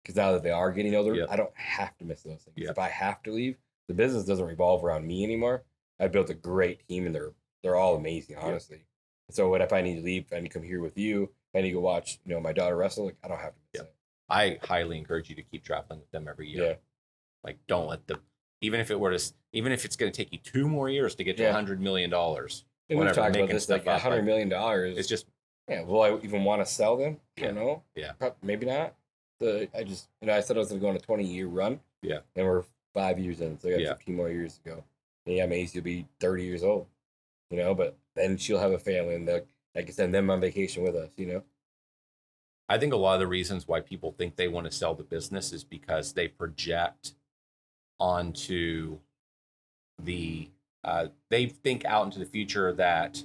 because now that they are getting older, I don't have to miss those things. If I have to leave, the business doesn't revolve around me anymore. I built a great team, and they're all amazing, honestly. So if I need to leave, if I need to come here with you, if I need to go watch, my daughter wrestle, like, I don't have to miss it. I highly encourage you to keep traveling with them every year. Yeah. Like, don't let them. Even if it's going to take you 2 more years to get to $100 million, and we've talked about this, like $100 million. It's just, will I even want to sell them? I don't know. Yeah. Maybe not. I just, I said I was going to go on a 20-year run. Yeah. And we're 5 years in, so I got 15 more years to go. And Maisie will be 30 years old, but then she'll have a family, and I can send them on vacation with us, I think a lot of the reasons why people think they want to sell the business is because they project onto they think out into the future that,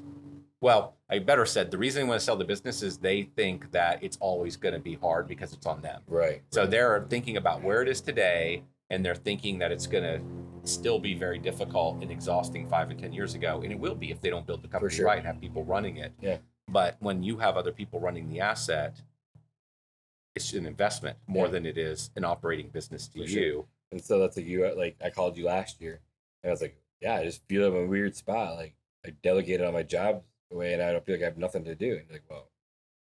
well, I better said, the reason they want to sell the business is they think that it's always going to be hard because it's on them. Right. So they're thinking about where it is today, and they're thinking that it's going to still be very difficult and exhausting 5 and 10 years ago. And it will be if they don't build the company right and have people running it. Yeah. But when you have other people running the asset, it's an investment more than it is an operating business to you. And so that's like I called you last year, and I was like, yeah, I just feel I'm in a weird spot. Like I delegated on my job away, and I don't feel like I have nothing to do. And you're like, well,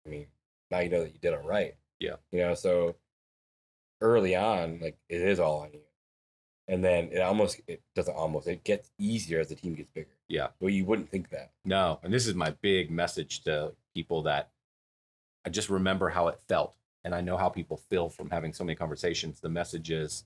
I mean, now you know that you did it right. Yeah. So early on, like it is all on you. And then it gets easier as the team gets bigger. Yeah. Well, you wouldn't think that. No. And this is my big message to people, that I just remember how it felt. And I know how people feel from having so many conversations. The message is,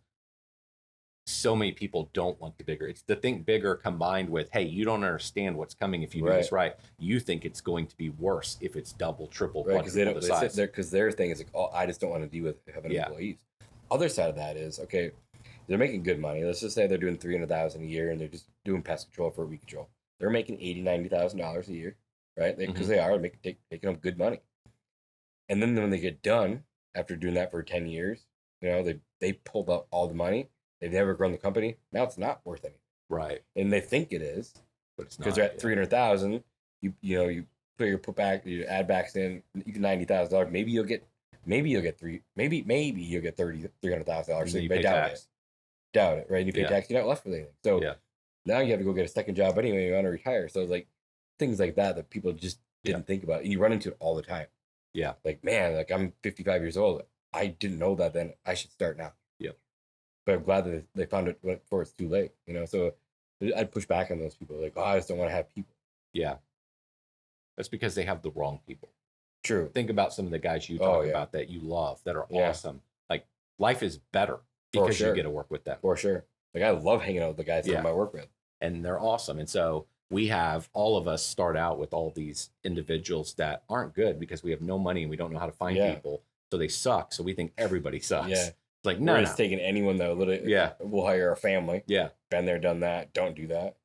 so many people don't want the bigger. It's the think bigger combined with, hey, you don't understand what's coming if you do this right. You think it's going to be worse if it's double, triple, quadruple the size. Because their thing is like, oh, I just don't want to deal with having employees. Other side of that is, okay, they're making good money. Let's just say they're doing $300,000 a year, and they're just doing pest control for weed control. They're making $80,000-$90,000 a year, right? Because they are taking up good money. And then when they get done after doing that for 10 years, they pulled out all the money. They've never grown the company. Now it's not worth anything, right? And they think it is, but it's not. Because they're at 300,000. You put your add backs in, you get $90,000. Maybe you'll get $300,000. So you pay tax. Doubt it, right? And you pay tax, you're not left with anything. So now you have to go get a second job anyway. You want to retire. So like things like that people just didn't think about, and you run into it all the time. Yeah, like man, like I'm 55 years old. I didn't know that then. I should start now. Yeah, but I'm glad that they found it before it's too late. So I'd push back on those people. Like, oh, I just don't want to have people. Yeah, that's because they have the wrong people. True. Think about some of the guys you talk about that you love, that are awesome. Like life is better because you get to work with them. For sure. Like I love hanging out with the guys that I work with. And they're awesome. And so we have, all of us start out with all these individuals that aren't good because we have no money and we don't know how to find people. So they suck. So we think everybody sucks. Yeah. It's like, no, we're just taking anyone that we'll hire a family. Yeah. Been there, done that. Don't do that.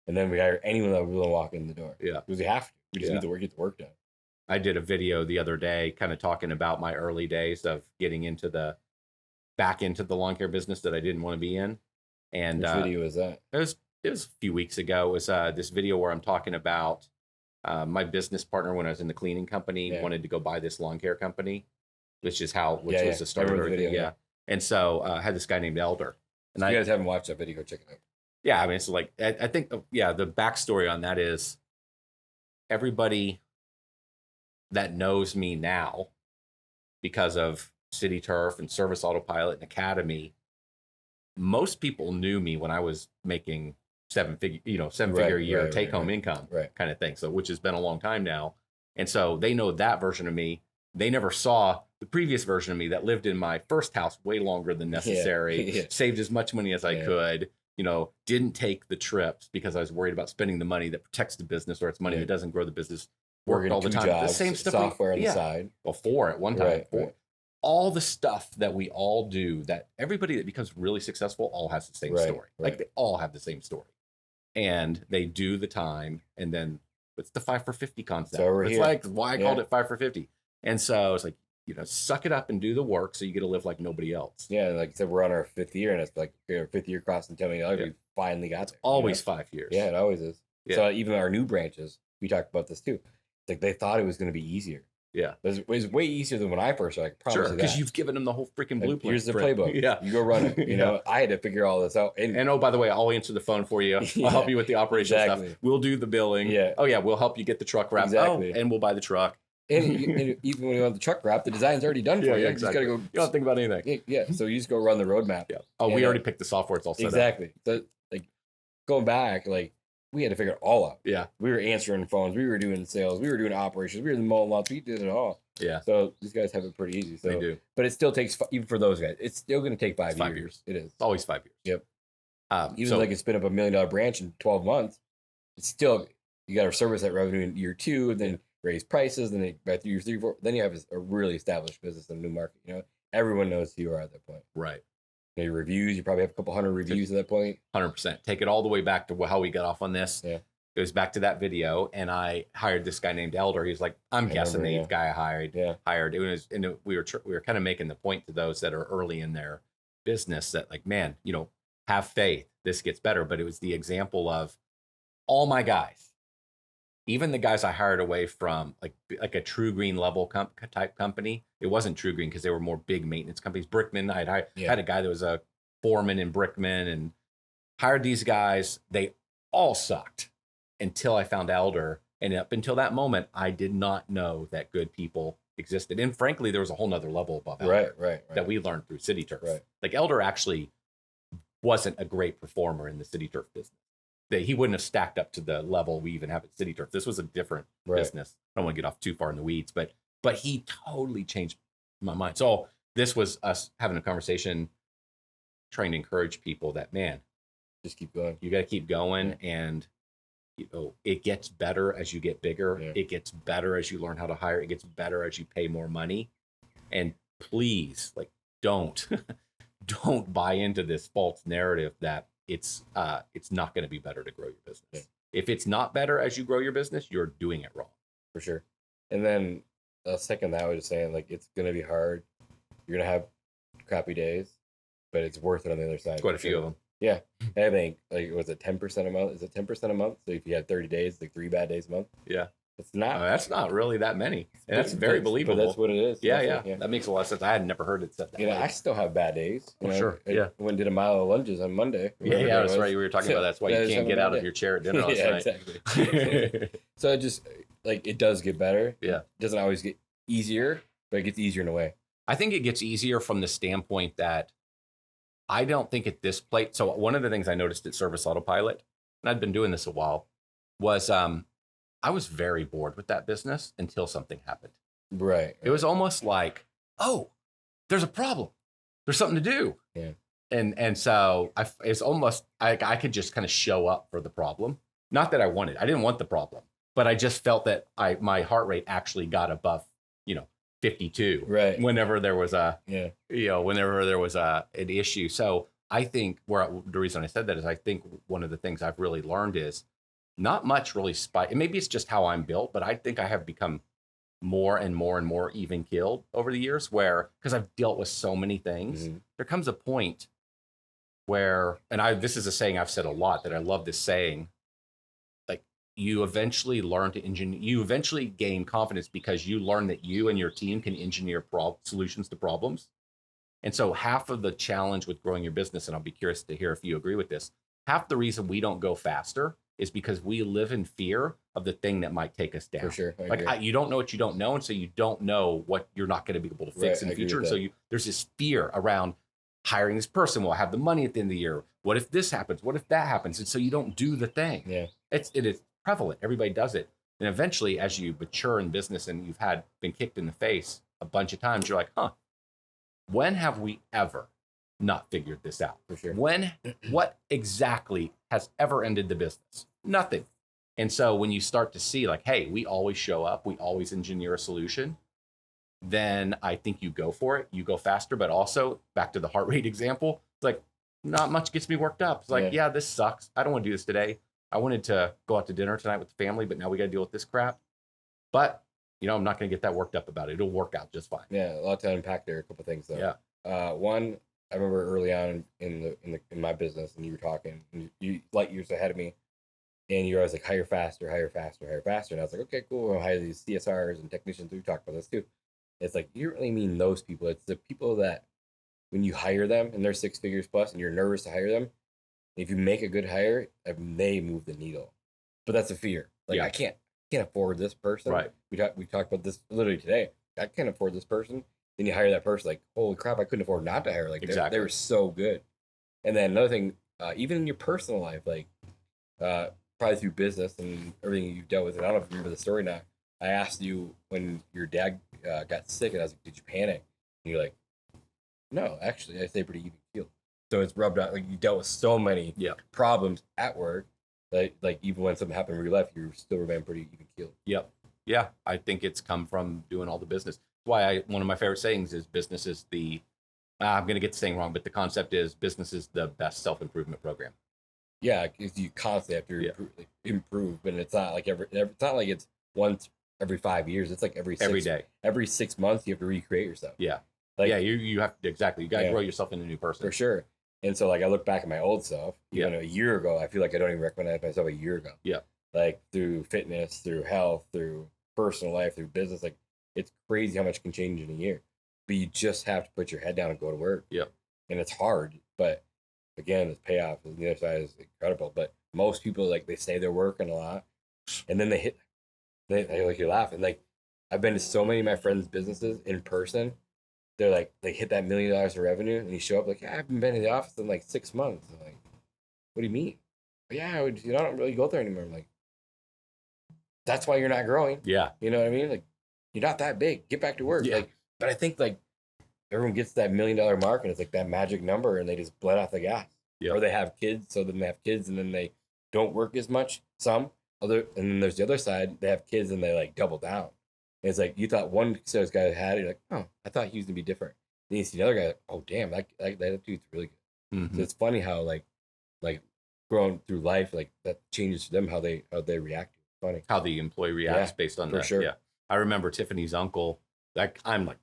And then we hire anyone that will walk in the door. Yeah. Because we have to. We just need to get the work done. I did a video the other day kind of talking about my early days of getting back into the lawn care business that I didn't want to be in. And which video was that? It was a few weeks ago. It was this video where I'm talking about my business partner when I was in the cleaning company wanted to go buy this lawn care company, which was the start of the video. Yeah. And so I had this guy named Elder. And you guys haven't watched that video, go check it out. Yeah, I mean, it's like, I think, the backstory on that is everybody that knows me now because of City Turf and Service Autopilot and Academy, most people knew me when I was making seven-figure a year take-home income kind of thing. So, which has been a long time now. And so they know that version of me. They never saw the previous version of me that lived in my first house way longer than necessary, saved as much money as I could, didn't take the trips because I was worried about spending the money that protects the business, or it's money that doesn't grow the business. Worked all the time. Jobs, the same stuff. Software on the side. Well, 4 at one time. All the stuff that we all do, that everybody that becomes really successful all has the same story. Like they all have the same story. And they do the time, and then it's the 5 for 50 concept. So it's like why I called it 5 for 50. And so it's like, suck it up and do the work so you get to live like nobody else. Yeah, like I said, we're on our 5th year, and it's like our 5th year crossing 10 million. We finally got there. Always 5 years. Yeah, it always is. Yeah. So even our new branches, we talked about this too. It's like they thought it was going to be easier. Yeah. It was way easier than when I first started. I promise you that. Because you've given them the whole freaking blueprint. Here's the playbook. Yeah. You go run it. I had to figure all this out. And oh, by the way, I'll answer the phone for you. I'll help you with the operational stuff. We'll do the billing. Yeah. Oh, yeah, we'll help you get the truck wrapped. Exactly. Oh, and we'll buy the truck. And even when you want the truck wrapped, the design's already done for you. Yeah, exactly. You just got to go. You don't think about anything. Yeah. So you just go run the roadmap. Yeah. Oh, we already picked the software. It's all set up. Exactly. So, going back, we had to figure it all out. Yeah. We were answering phones. We were doing sales. We were doing operations. We were in the mowing lots. We did it all. Yeah. So these guys have it pretty easy. So, they do. But it still takes, even for those guys, it's still going to take 5 years. 5 years. It is. It's always 5 years. Yep. Even though they can spin up $1 million branch in 12 months, it's still, you got to service that revenue in year 2, and then raise prices. Then by year 3, 4, then you have a really established business in a new market. Everyone knows who you are at that point. Right. Your reviews, you probably have a couple hundred reviews at that point. 100%. Take it all the way back to how we got off on this. Yeah. It goes back to that video, and I hired this guy named Elder. He was like, I'm guessing the 8th guy I hired. Yeah. We were kind of making the point to those that are early in their business that, like, man, have faith. This gets better. But it was the example of all my guys, even the guys I hired away from like a True Green level type company, it wasn't True Green because they were more big maintenance companies. Brickman, I had a guy that was a foreman in Brickman and hired these guys. They all sucked until I found Elder. And up until that moment, I did not know that good people existed. And frankly, there was a whole nother level above Elder that we learned through City Turf. Right. Like Elder actually wasn't a great performer in the City Turf business. That he wouldn't have stacked up to the level we even have at City Turf. This was a different business. I don't want to get off too far in the weeds, but he totally changed my mind. So this was us having a conversation, trying to encourage people that, man, just keep going. You got to keep going, and it gets better as you get bigger. Yeah. It gets better as you learn how to hire. It gets better as you pay more money. And please, don't buy into this false narrative that it's not going to be better to grow your business. Yeah. If it's not better as you grow your business, you're doing it wrong. For sure. And then second that, I was just saying, it's going to be hard. You're going to have crappy days, but it's worth it on the other side. Quite a few of them. Yeah. And I think, was it 10% a month? Is it 10% a month? So if you had 30 days, 3 bad days a month? Yeah. It's not. That's not really that many. And that's very believable. But that's what it is. Yeah. That makes a lot of sense. I had never heard it said that. I still have bad days. Sure. I went and did a mile of lunges on Monday. Yeah, that's right. We were talking about that's why you can't get out of your chair at dinner last night. Exactly. So it just, it does get better. Yeah. It doesn't always get easier, but it gets easier in a way. I think it gets easier from the standpoint that I don't think at this place. So one of the things I noticed at Service Autopilot, and I'd been doing this a while, was I was very bored with that business until something happened. Right. It was almost like, oh, there's a problem. There's something to do. Yeah. And so it's almost I could just kind of show up for the problem. Not that I didn't want the problem, but I just felt that my heart rate actually got above, 52. Right. Whenever there was an issue. So I think the reason I said that is I think one of the things I've really learned is not much really spike. And maybe it's just how I'm built, but I think I have become more and more and more even keeled over the years because I've dealt with so many things. There comes a point where, this is a saying I've said a lot that I love this saying, you eventually learn to engineer, you eventually gain confidence because you learn that you and your team can engineer solutions to problems. And so half of the challenge with growing your business, and I'll be curious to hear if you agree with this, half the reason we don't go faster is because we live in fear of the thing that might take us down. For sure. You don't know what you don't know. And so you don't know what you're not going to be able to fix in the future. And so there's this fear around hiring this person. Will I have the money at the end of the year? What if this happens? What if that happens? And so you don't do the thing. Yeah. It is prevalent. Everybody does it. And eventually, as you mature in business and you've been kicked in the face a bunch of times, you're like, when have we ever not figured this out? For sure. What exactly has ever ended the business? Nothing. And so when you start to see hey, we always show up, we always engineer a solution, then I think you go for it. You go faster, but also back to the heart rate example, it's not much gets me worked up. It's yeah, this sucks. I don't want to do this today. I wanted to go out to dinner tonight with the family, but now we got to deal with this crap. But, I'm not going to get that worked up about it. It'll work out just fine. Yeah, a lot to unpack there. A couple of things, though. Yeah. One, I remember early on in my business, and you were talking, and you light years ahead of me, and you're always hire faster, hire faster, hire faster. And I was like, okay, cool. I'll hire these CSRs and technicians. We talked about this too. It's you don't really mean those people. It's the people that when you hire them and they're 6 figures plus, and you're nervous to hire them. If you make a good hire, they move the needle. But that's a fear. I can't afford this person. Right. We talked about this literally today. I can't afford this person. Then you hire that person, holy crap, I couldn't afford not to hire. Exactly. They were so good. And then another thing, even in your personal life, probably through business and everything you've dealt with, and I don't know if you remember the story now. I asked you when your dad got sick, and I was like, did you panic? And you're like, no, actually, I stay pretty even keeled. So it's rubbed out. You dealt with so many problems at work. Even when something happened where you left, you still remain pretty even keeled. Yep. Yeah. I think it's come from doing all the business. That's why one of my favorite sayings is business is I'm going to get the saying wrong, but the concept is business is the best self-improvement program. Yeah. Because you constantly have to improve, but it's not it's not like it's once every 5 years. It's every day. Every 6 months, you have to recreate yourself. Yeah. You have to, exactly. You got to grow yourself into a new person. For sure. And so I look back at my old self, even a year ago, I feel like I don't even recognize myself a year ago. Yeah. like through fitness, through health, through personal life, through business. Like it's crazy how much can change in a year. But you just have to put your head down and go to work. Yep. And it's hard, but again, the payoff on the other side is incredible. But most people, like, they say they're working a lot, and then they like, you're laughing. Like, I've been to so many of my friends' businesses in person. They're like, they hit that $1 million of revenue, and you show up like, yeah, I haven't been to the office in like 6 months. I'm like, what do you mean? Yeah, I don't really go there anymore. I'm like, that's why you're not growing. Yeah. You know what I mean? Like, you're not that big. Get back to work. Yeah. Like, but I think like everyone gets that $1 million mark, and it's like that magic number, and they just let off the gas. Yep. Or they have kids, so then they have kids, and then they don't work as much. And then there's the other side. They have kids, and they like double down. And it's like you thought one sales guy had it, you're like, oh, I thought he was gonna be different. Then you see the other guy, like, oh damn, that dude's really good. Mm-hmm. So it's funny how like growing through life, like that changes to them how they react. It's funny How the employee reacts based on for that. sure. Yeah. I remember Tiffany's uncle. I'm like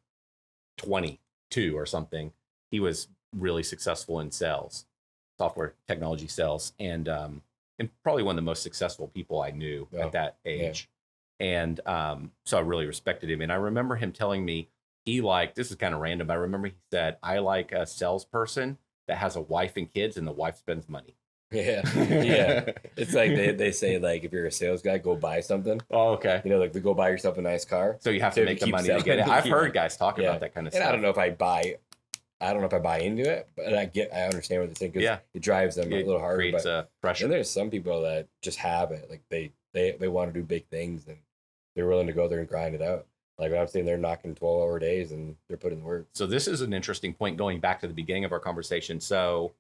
22 or something. He was really successful in sales, software technology sales, and probably one of the most successful people I knew at that age. And so I really respected him. And I remember him telling me this is kind of random, but I remember he said, I like a salesperson that has a wife and kids, and the wife spends money. Yeah. Yeah. It's like they say, like, if you're a sales guy, go buy something. Oh, okay. You know, like, go buy yourself a nice car. So you have to make the money to get it. I've heard guys talk about that kind of stuff. And I don't know if I buy into it, but I understand what they're saying, because it drives them a little harder. Creates but pressure. And there's some people that just have it. Like they want to do big things, and they're willing to go there and grind it out. Like when I'm saying, they're knocking 12-hour days and they're putting the work. So this is an interesting point going back to the beginning of our conversation. So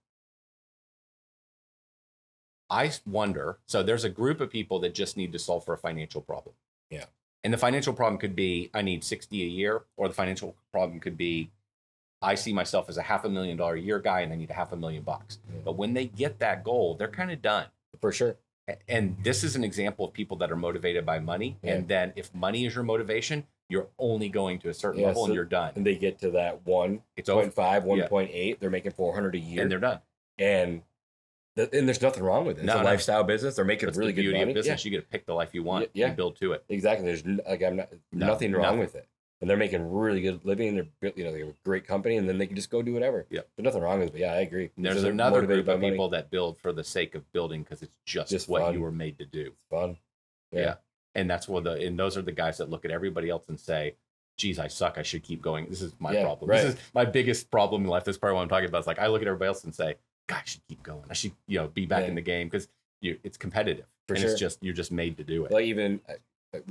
I wonder, so there's a group of people that just need to solve for a financial problem. Yeah. And the financial problem could be, I need 60 a year, or the financial problem could be, I see myself as a $500,000 a year guy and I need $500,000. Yeah. But when they get that goal, they're kind of done. For sure. And this is an example of people that are motivated by money. Yeah. And then if money is your motivation, you're only going to a certain level, and you're done. And they get to that 1.5, 1.8, they're making $400 a year. And they're done. And there's nothing wrong with it. It's a lifestyle business. They're making really good money. Beauty of business. You get to pick the life you want and build to it. Exactly. There's nothing wrong with it. And they're making really good living. They have a great company, and then they can just go do whatever. Yeah. There's nothing wrong with it. But yeah, I agree. And there's another group of people that build for the sake of building, because it's just what you were made to do. It's fun. Yeah. And that's and those are the guys that look at everybody else and say, geez, I suck. I should keep going. This is my problem. Right. This is my biggest problem in life. This is part of what I'm talking about. It's like, I look at everybody else and say, God, I should keep going. I should, be back in the game, because it's competitive. It's you're just made to do it. Like even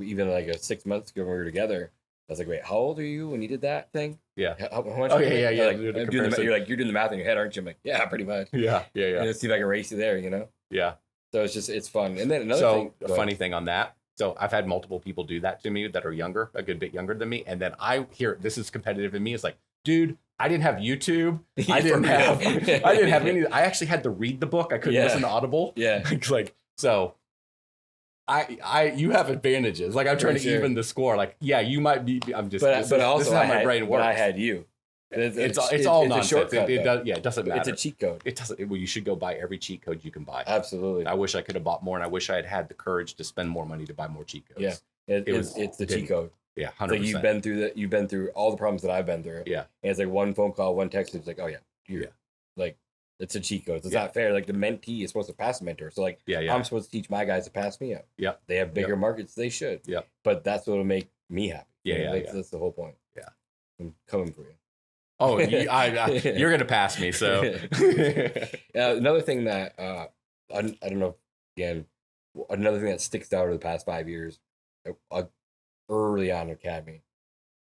like 6 months ago when we were together, I was like, wait, how old are you when you did that thing? Yeah. How much? Oh, yeah. You're like, you're doing the math in your head, aren't you? I'm like, yeah, pretty much. Yeah. And let's see if I can race you there, Yeah. So it's fun. And then another thing. So a funny thing on that. So I've had multiple people do that to me that are younger, a good bit younger than me. And then I hear, this is competitive in me. It's like, dude, I didn't have YouTube. I didn't have any. I actually had to read the book. I couldn't listen to Audible. Yeah. So you have advantages. Like, I'm trying to even the score. Like, yeah, you might be. I'm just. But also, this is how my brain works. But I had you. It's all nonsense. A shortcut, it doesn't matter. It's a cheat code. It doesn't. Well, you should go buy every cheat code you can buy. Absolutely. I wish I could have bought more, and I wish I had the courage to spend more money to buy more cheat codes. Yeah, it's the cheat code. Yeah, 100%. Like you've been through all the problems that I've been through. Yeah, and it's like one phone call, one text. It's like, oh yeah, like it's a cheat code. It's not fair. Like the mentee is supposed to pass the mentor. So like, I'm supposed to teach my guys to pass me up. Yeah, they have bigger markets. They should. Yeah, but that's what'll make me happy. Yeah, That's the whole point. Yeah, I'm coming for you. Oh, you're gonna pass me. So another thing that I don't know. Again, another thing that sticks out over the past 5 years, early on in Academy.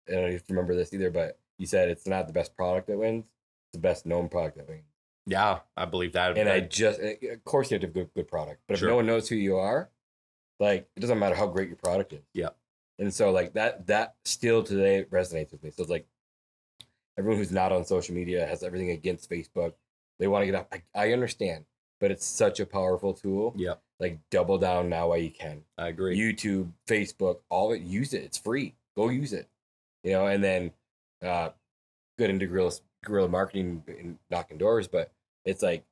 I don't know if you remember this either, but you said it's not the best product that wins; it's the best known product that wins. Yeah, I believe that. And of course, you have to have good product, but if no one knows who you are, like it doesn't matter how great your product is. Yeah. And so like that still today resonates with me. So it's like, everyone who's not on social media has everything against Facebook. They want to get up. I understand, but it's such a powerful tool. Yeah. Like double down now while you can. I agree. YouTube, Facebook, all of it. Use it. It's free. Go use it. And then get into guerrilla marketing and knocking doors. But it's like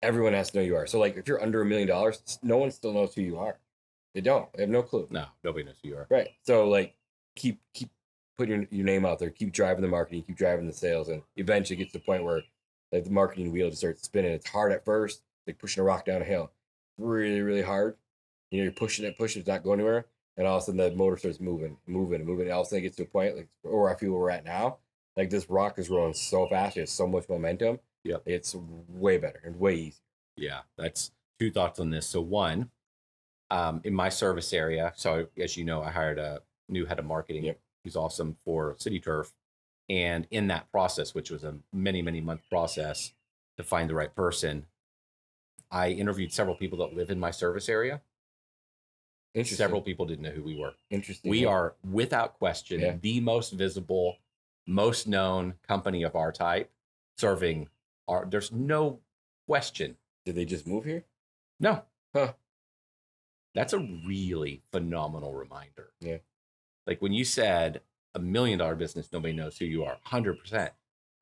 everyone has to know who you are. So like if you're under $1 million, no one still knows who you are. They don't. They have no clue. No, nobody knows who you are. Right. So like keep putting your name out there, keep driving the marketing, keep driving the sales, and eventually get to the point where like the marketing wheel just starts spinning. It's hard at first, like pushing a rock down a hill. Really, really hard. You're pushing it, it's not going anywhere. And all of a sudden the motor starts moving. And all of a sudden it gets to a point like where I feel where we're at now. Like this rock is rolling so fast, it has so much momentum. Yep. It's way better and way easier. Yeah, that's 2 thoughts on this. So one, in my service area, so as you know, I hired a new head of marketing. Yep. He's awesome for City Turf. And in that process, which was a many, many month process to find the right person, I interviewed several people that live in my service area. Interesting. Several people didn't know who we were. Interesting. We are, without question, the most visible, most known company of our type, serving our, there's no question. Did they just move here? No. Huh. That's a really phenomenal reminder. Yeah. Like when you said $1 million business, nobody knows who you are, 100%.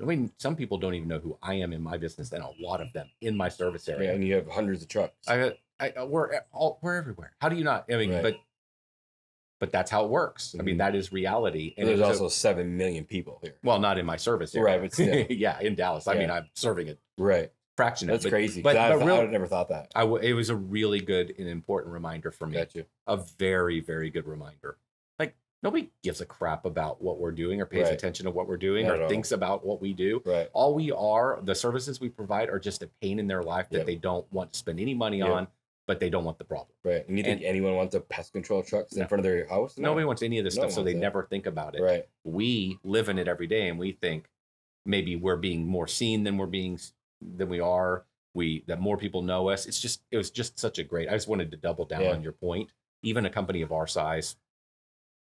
I mean, some people don't even know who I am in my business, and a lot of them in my service area. Yeah, and you have hundreds of trucks. We're everywhere. How do you not? I mean, Right. but that's how it works. I mean, that is reality. And there's also 7 million people here. Well, not in my service area. Right, but still. Yeah, in Dallas. I mean, I'm serving a Right. fraction of it. That's crazy. But I really, would have never thought that. it was a really good and important reminder for me. Got you. A very, very good reminder. Like, nobody gives a crap about what we're doing or pays Right. attention to what we're doing Not at or all. thinks about what we do. Right. All we are, the services we provide are just a pain in their life that Yep. they don't want to spend any money Yep. on, but they don't want the problem. Right. And you think anyone wants a pest control trucks in No. front of their house? No. Nobody wants any of this No stuff, one so they wants it. never think about it. Right. We live in it every day, and we think maybe we're being more seen than we are. That more people know us. It was just such a great. I just wanted to double down Yeah. on your point. Even a company of our size,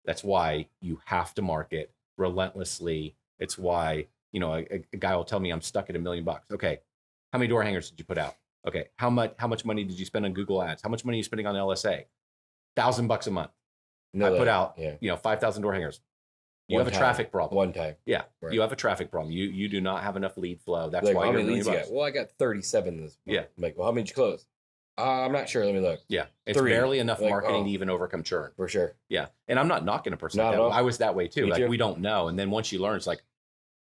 that's why you have to market relentlessly. It's why a guy will tell me I'm stuck at $1 million. Okay, how many door hangers did you put out? Okay, how much money did you spend on Google Ads? How much money are you spending on LSA? $1,000 a month. I put out 5,000 door hangers. You have a traffic problem. One time. Yeah, Right. you have a traffic problem. You do not have enough lead flow. That's Like, why how you're many leads you $1 million. got? Well, I got 37 this month. Yeah. I'm like, well, how many did you close? I'm not sure. Let me look. Yeah, it's 3. barely enough Like, marketing to even overcome churn. For sure. Yeah, and I'm not knocking a person Not like at that. all. I was that way too. Me Like too. we don't know, and then once you learn, it's like,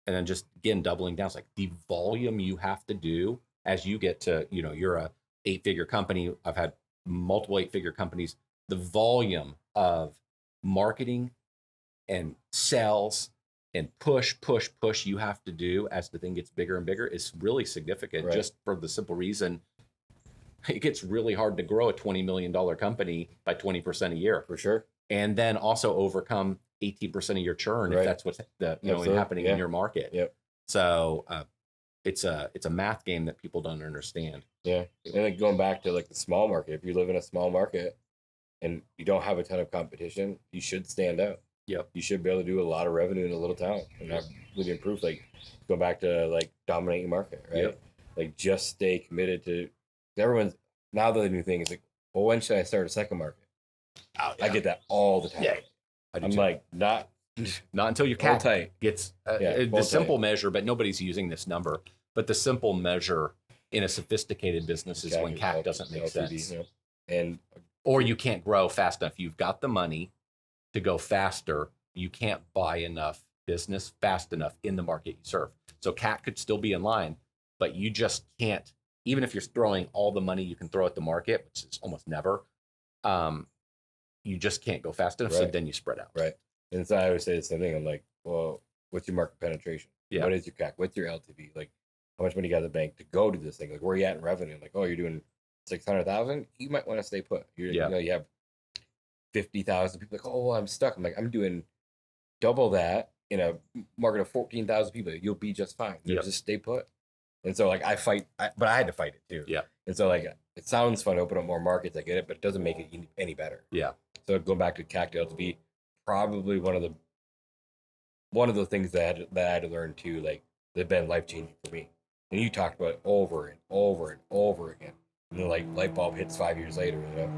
and then just again doubling down. It's like the volume you have to do as you get to you're a 8-figure company. I've had multiple 8-figure companies. The volume of marketing and sales and push you have to do as the thing gets bigger and bigger is really significant. Right. Just for the simple reason, it gets really hard to grow a $20 million company by 20% a year. For sure. And then also overcome 18% of your churn if Right. that's what's Absolutely. happening in your market. Yep. So it's a math game that people don't understand. Yeah. And like going back to like the small market, if you live in a small market and you don't have a ton of competition, you should stand out. Yep. You should be able to do a lot of revenue in a little town and have living proof. Like go back to like dominating market, right? Yep. Like just stay committed to everyone's now the new thing is like, well, when should I start a second market? Oh, I get that all the time. Yeah. I do I'm too. like, not until your hold cat tight. gets Yeah, the hold simple tight. measure, but nobody's using this number. But the simple measure in a sophisticated business is when CAC doesn't make LTV, sense, you know? And or you can't grow fast enough. You've got the money to go faster. You can't buy enough business fast enough in the market you serve. So CAC could still be in line, but you just can't. Even if you're throwing all the money you can throw at the market, which is almost never, you just can't go fast enough. So Right. then you spread out. right. And so I always say the same thing. I'm like, well, what's your market penetration? Yeah. What is your CAC? What's your LTV? Like, how much money you got in the bank to go to this thing? Like, where are you at in revenue? Like, oh, you're doing 600,000. You might want to stay put. Yeah. You have 50,000 people. Like, oh, well, I'm stuck. I'm like, I'm doing double that in a market of 14,000 people. You'll be just fine. Yep. Just stay put. And so, like, but I had to fight it too. Yeah. And so, like, it sounds fun to open up more markets. I get it, but it doesn't make it any better. Yeah. So going back to CAC to LTV, probably one of the things that I had to learn too, like they've been life changing for me. And you talked about it over and over and over again. And then like light bulb hits 5 years later, you know?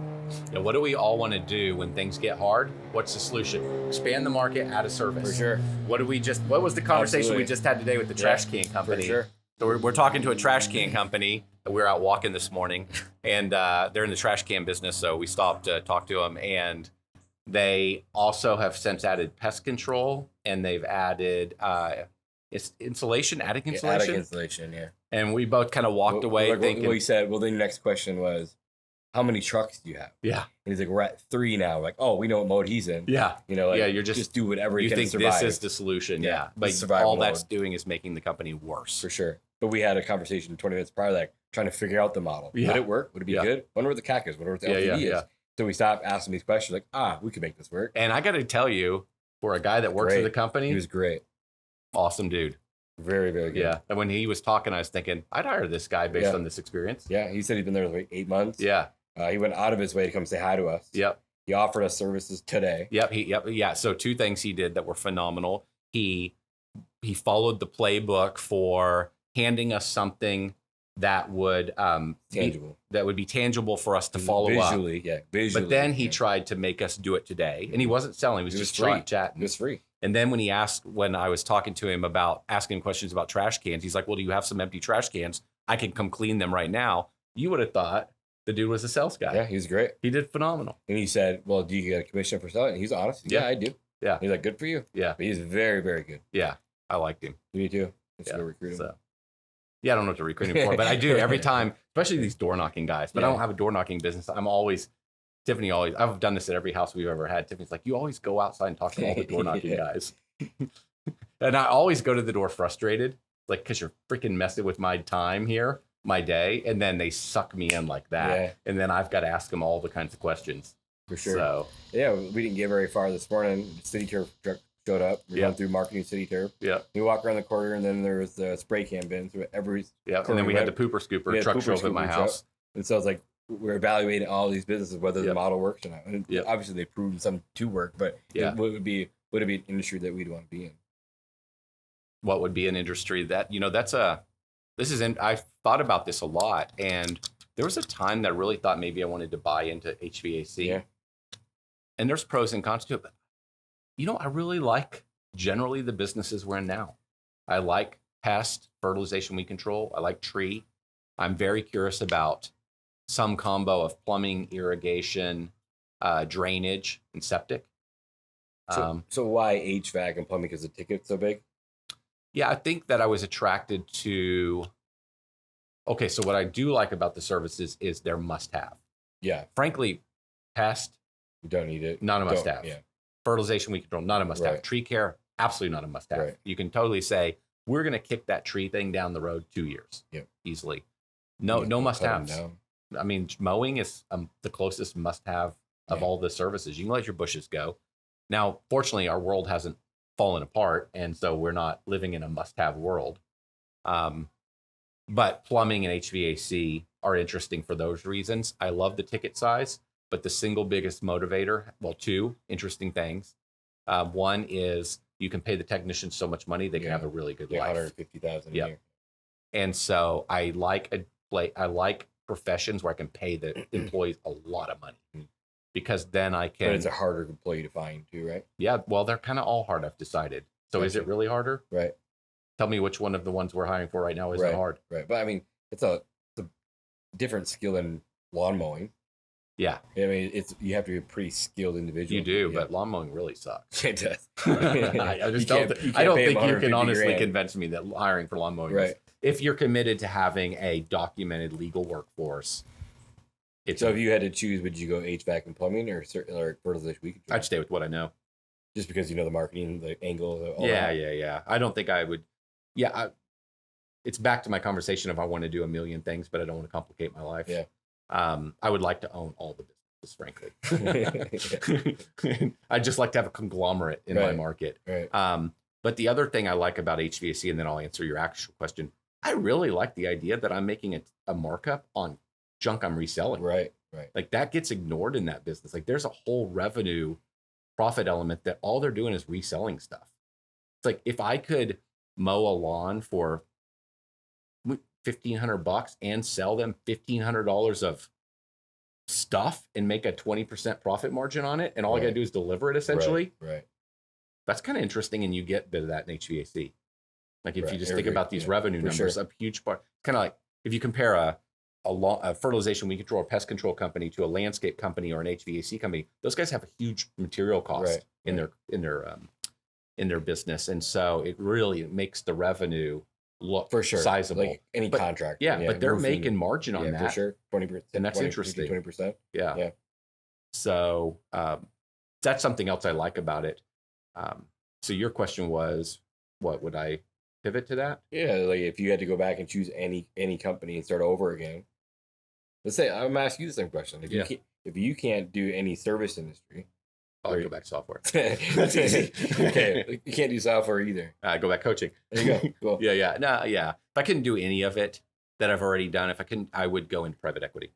Now, what do we all want to do when things get hard? What's the solution? Expand the market, add a service. For sure. What was the conversation Absolutely. we just had today with the trash can company? For sure. So we're talking to a trash can company We were out walking this morning, and they're in the trash can business, so we stopped to talk to them. And they also have since added pest control, and they've added insulation, attic insulation. Attic insulation, yeah. And we both kind of walked away thinking. Well, he said, well, then the next question was, how many trucks do you have? Yeah. And he's like, we're at 3 now. We're like, oh, we know what mode he's in. Yeah. You know, like, yeah, you're just do whatever you can think to survive. this is the solution. Yeah. But all that's doing is making the company worse. For sure. But we had a conversation 20 minutes prior, like trying to figure out the model. Yeah. Would it work? Would it be good? Wonder what the CAC is. Wonder what the LTV is. So we stopped asking these questions like, we could make this work. And I got to tell you, for a guy that works at the company, he was great. Awesome dude. Very, very good. Yeah. And when he was talking, I was thinking, I'd hire this guy based on this experience. Yeah. He said he's been there like 8 months. Yeah. He went out of his way to come say hi to us. Yep. He offered us services today. Yep. Yeah. So 2 things he did that were phenomenal. He followed the playbook for handing us something that would be tangible for us to follow visually, up. Visually. But then he tried to make us do it today, and he wasn't selling; he was just free. chatting. It was free. And then when I was talking to him about asking questions about trash cans, he's like, "Well, do you have some empty trash cans? I can come clean them right now." You would have thought the dude was a sales guy. Yeah, he was great. He did phenomenal. And he said, "Well, do you get a commission for selling?" And he's honest. Yeah, I do. Yeah. He's like, "Good for you." Yeah. But he's very, very good. Yeah, I liked him. Me too. Let's go recruit him. So. Yeah, I don't know what to recruit him for, but I do every time, especially these door knocking guys. But I don't have a door knocking business. Tiffany always, I've done this at every house we've ever had. Tiffany's like, you always go outside and talk to all the door knocking guys. And I always go to the door frustrated, like, because you're freaking messing with my time here, my day. And then they suck me in like that. Yeah. And then I've got to ask them all the kinds of questions. For sure. So, yeah, we didn't get very far this morning. The city turf truck showed up. We went through marketing city turf. Yeah. We walked around the corner, and then there was the spray can bins. And then we had the pooper scooper truck show up at my house. And so I was like, we're evaluating all these businesses, whether the model works or not. And obviously, they've proven some to work, but would it be an industry that we'd want to be in? What would be an industry that, I've thought about this a lot. And there was a time that I really thought maybe I wanted to buy into HVAC. Yeah. And there's pros and cons to it. But, I really like generally the businesses we're in now. I like pest, fertilization, weed control. I like tree. I'm very curious about some combo of plumbing, irrigation, drainage, and septic. So why HVAC and plumbing? Because the ticket's so big? Yeah, I think that I was attracted to... Okay, so what I do like about the services is they're must-have. Yeah. Frankly, pest... You don't need it. Not a must-have. Yeah. Fertilization, weed control, not a must-have. Right. Tree care, absolutely not a must-have. Right. You can totally say, we're going to kick that tree thing down the road 2 years. Yep. Easily. No must-haves. I mean, mowing is the closest must-have of all the services. You can let your bushes go. Now, fortunately, our world hasn't fallen apart, and so we're not living in a must-have world. But plumbing and HVAC are interesting for those reasons. I love the ticket size, but the single biggest motivator, well, 2 interesting things. One is you can pay the technicians so much money, they can have a really good life. $150,000 a year. And so I like professions where I can pay the employees a lot of money, because then I can. But it's a harder employee to find too, right? Yeah. Well, they're kind of all hard, I've decided. So is it really harder? Right. Tell me which one of the ones we're hiring for right now isn't hard. Right. But I mean, it's a different skill than lawn mowing. Yeah. I mean, you have to be a pretty skilled individual. You do, but lawn mowing really sucks. It does. I just don't think you can honestly convince me that hiring for lawn mowing is, if you're committed to having a documented legal workforce. So if you had to choose, would you go HVAC and plumbing or fertilization weed control? I'd stay with what I know. Just because you know the marketing, the angle, all Yeah. I don't think I would. Yeah, it's back to my conversation of I want to do a million things, but I don't want to complicate my life. Yeah. I would like to own all the businesses, frankly. I'd just like to have a conglomerate in my market. Right. But the other thing I like about HVAC, and then I'll answer your actual question, I really like the idea that I'm making a markup on junk I'm reselling. Right. Like that gets ignored in that business. Like there's a whole revenue profit element that all they're doing is reselling stuff. It's like if I could mow a lawn for $1,500 and sell them $1,500 of stuff and make a 20% profit margin on it, and all I got to do is deliver it essentially. Right. That's kind of interesting, and you get a bit of that in HVAC. Like if you just think about these revenue numbers, a huge part. Kind of like if you compare a a fertilization weed control or pest control company to a landscape company or an HVAC company, those guys have a huge material cost in their business, and so it really makes the revenue look for sure sizable. Like any contract. Yeah, but they're making margin on that for sure. 20%, and that's interesting. 20%. Yeah. So that's something else I like about it. So your question was, what would I pivot to that? Yeah, like if you had to go back and choose any company and start over again, let's say I'm gonna ask you the same question. If you can't do any service industry, I'll go back to software. That's easy. Okay, you can't do software either. Go back coaching. There you go. Cool. Yeah. If I couldn't do any of it that I've already done, I would go into private equity.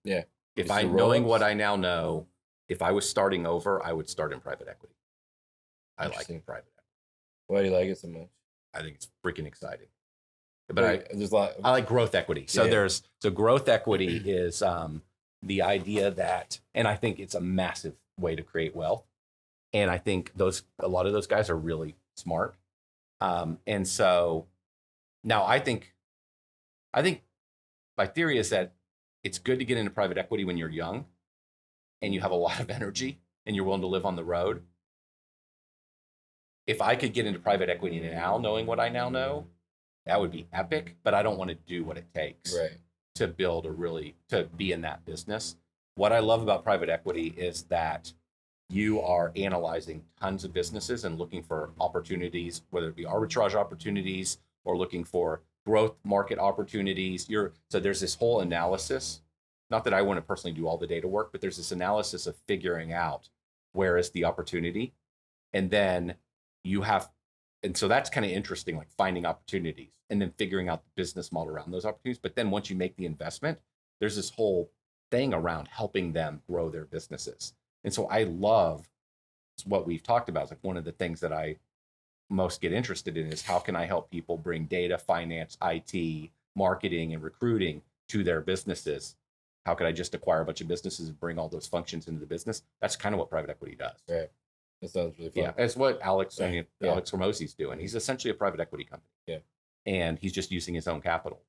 Yeah. If I knowing what I now know, if I was starting over, I would start in private equity. I like private equity. Why do you like it so much? I think it's freaking exciting. But there's a lot. I like growth equity. So growth equity is the idea that, and I think it's a massive way to create wealth. And I think a lot of those guys are really smart. And so now I think my theory is that it's good to get into private equity when you're young and you have a lot of energy and you're willing to live on the road. If I could get into private equity now, knowing what I now know, that would be epic, but I don't want to do what it takes to build to be in that business. What I love about private equity is that you are analyzing tons of businesses and looking for opportunities, whether it be arbitrage opportunities or looking for growth market opportunities. So there's this whole analysis, not that I want to personally do all the data work, but there's this analysis of figuring out where is the opportunity. And then and so that's kind of interesting, like finding opportunities and then figuring out the business model around those opportunities. But then once you make the investment, there's this whole thing around helping them grow their businesses. And so I love what we've talked about. It's like one of the things that I most get interested in is how can I help people bring data, finance, IT, marketing, and recruiting to their businesses? How could I just acquire a bunch of businesses and bring all those functions into the business? That's kind of what private equity does. Right. That sounds really fun. Yeah, it's what Alex Hormozzi's doing. He's essentially a private equity company. Yeah. And he's just using his own capital.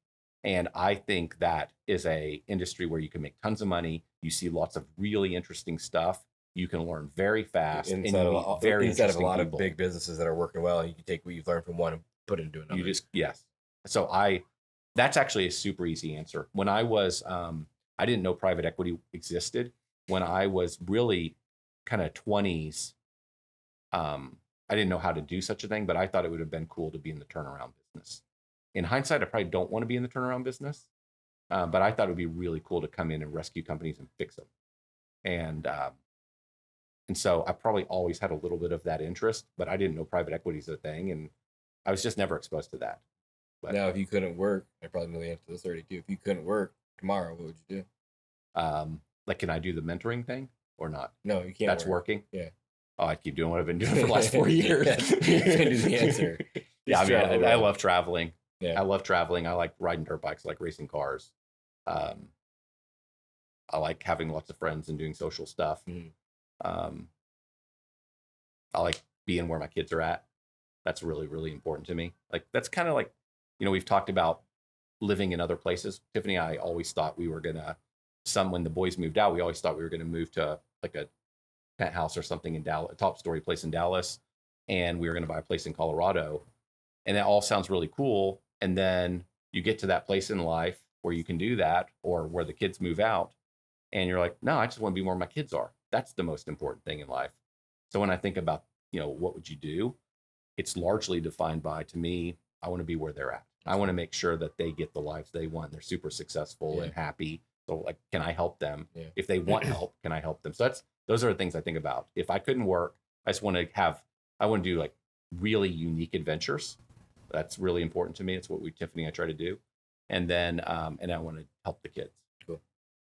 And I think that is a industry where you can make tons of money. You see lots of really interesting stuff. You can learn very fast. Inside of a lot of big businesses that are working well, you can take what you've learned from one and put it into another. Yes. So that's actually a super easy answer. When I was, I didn't know private equity existed. When I was really kind of 20s, I didn't know how to do such a thing, but I thought it would have been cool to be in the turnaround business. In hindsight, I probably don't want to be in the turnaround business, but I thought it would be really cool to come in and rescue companies and fix them. And so I probably always had a little bit of that interest, but I didn't know private equity is a thing, and I was just never exposed to that. But now, if you couldn't work, I probably know the answer to this already too. If you couldn't work tomorrow, what would you do? Like, can I do the mentoring thing or not? No, you can't. That's working. Yeah. Oh, I keep doing what I've been doing for the last 4 years. You can do the answer. Yeah, I love traveling. Yeah. I love traveling. I like riding dirt bikes. I like racing cars. I like having lots of friends and doing social stuff. Mm-hmm. I like being where my kids are at. That's really, really important to me. Like, that's kind of like, we've talked about living in other places. Tiffany and I always thought we were when the boys moved out, we always thought we were going to move to like a penthouse or something in Dallas, a top story place in Dallas. And we were going to buy a place in Colorado. And that all sounds really cool. And then you get to that place in life where you can do that, or where the kids move out. And you're like, no, I just want to be where my kids are. That's the most important thing in life. So when I think about, what would you do? It's largely defined by, to me, I want to be where they're at. I want to make sure that they get the lives they want. They're super successful and happy. So, like, can I help them? Yeah. If they want help, can I help them? So those are the things I think about. If I couldn't work, I want to do like really unique adventures. That's really important to me. It's what Tiffany and I try to do. And then, and I want to help the kids. Cool.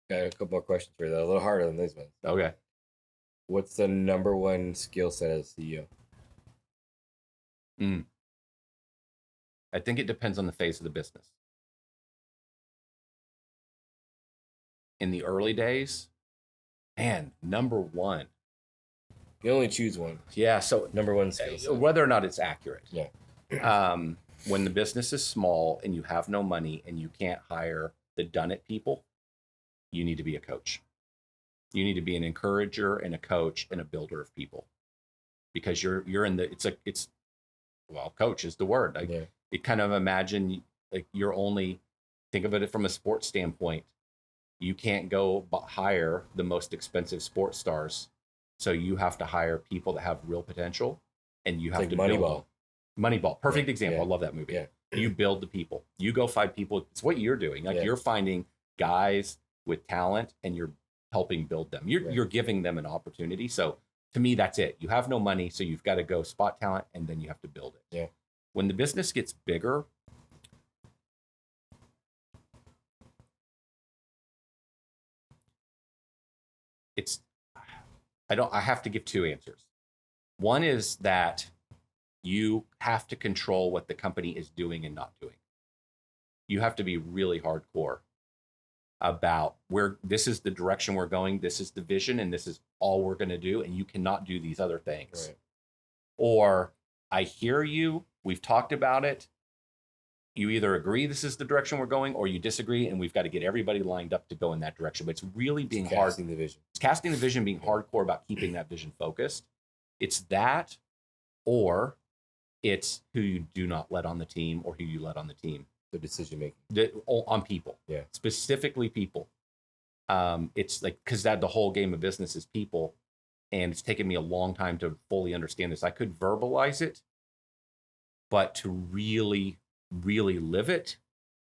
Got a couple more questions for you. A little harder than these ones. Okay. What's the number one skill set as a CEO? I think it depends on the phase of the business. In the early days, number one. You only choose one. Yeah. So number one skill set. Whether or not it's accurate. Yeah. When the business is small and you have no money and you can't hire the done it people, you need to be a coach. You need to be an encourager and a coach and a builder of people, because you're in the, coach is the word. It kind of imagine like you're only, think of it from a sports standpoint. You can't go hire the most expensive sports stars. So you have to hire people that have real potential, and you have to Moneyball. Moneyball. Perfect example. I love that movie. Yeah. You build the people. You go find people. It's what you're doing. Like you're finding guys with talent, and you're helping build them. You're giving them an opportunity. So to me, that's it. You have no money, so you've got to go spot talent, and then you have to build it. Yeah. When the business gets bigger, I have to give two answers. One is that you have to control what the company is doing and not doing. You have to be really hardcore about where this is the direction we're going. This is the vision, and this is all we're going to do. And you cannot do these other things. Right. Or I hear you. We've talked about it. You either agree this is the direction we're going, or you disagree, and we've got to get everybody lined up to go in that direction. But it's really being hard. Casting the vision. It's casting the vision, being hardcore about keeping that vision focused. It's that, or it's who you do not let on the team, or who you let on the team. The decision making. On people. Yeah. Specifically people. It's like, because the whole game of business is people. And it's taken me a long time to fully understand this. I could verbalize it, but to really, really live it,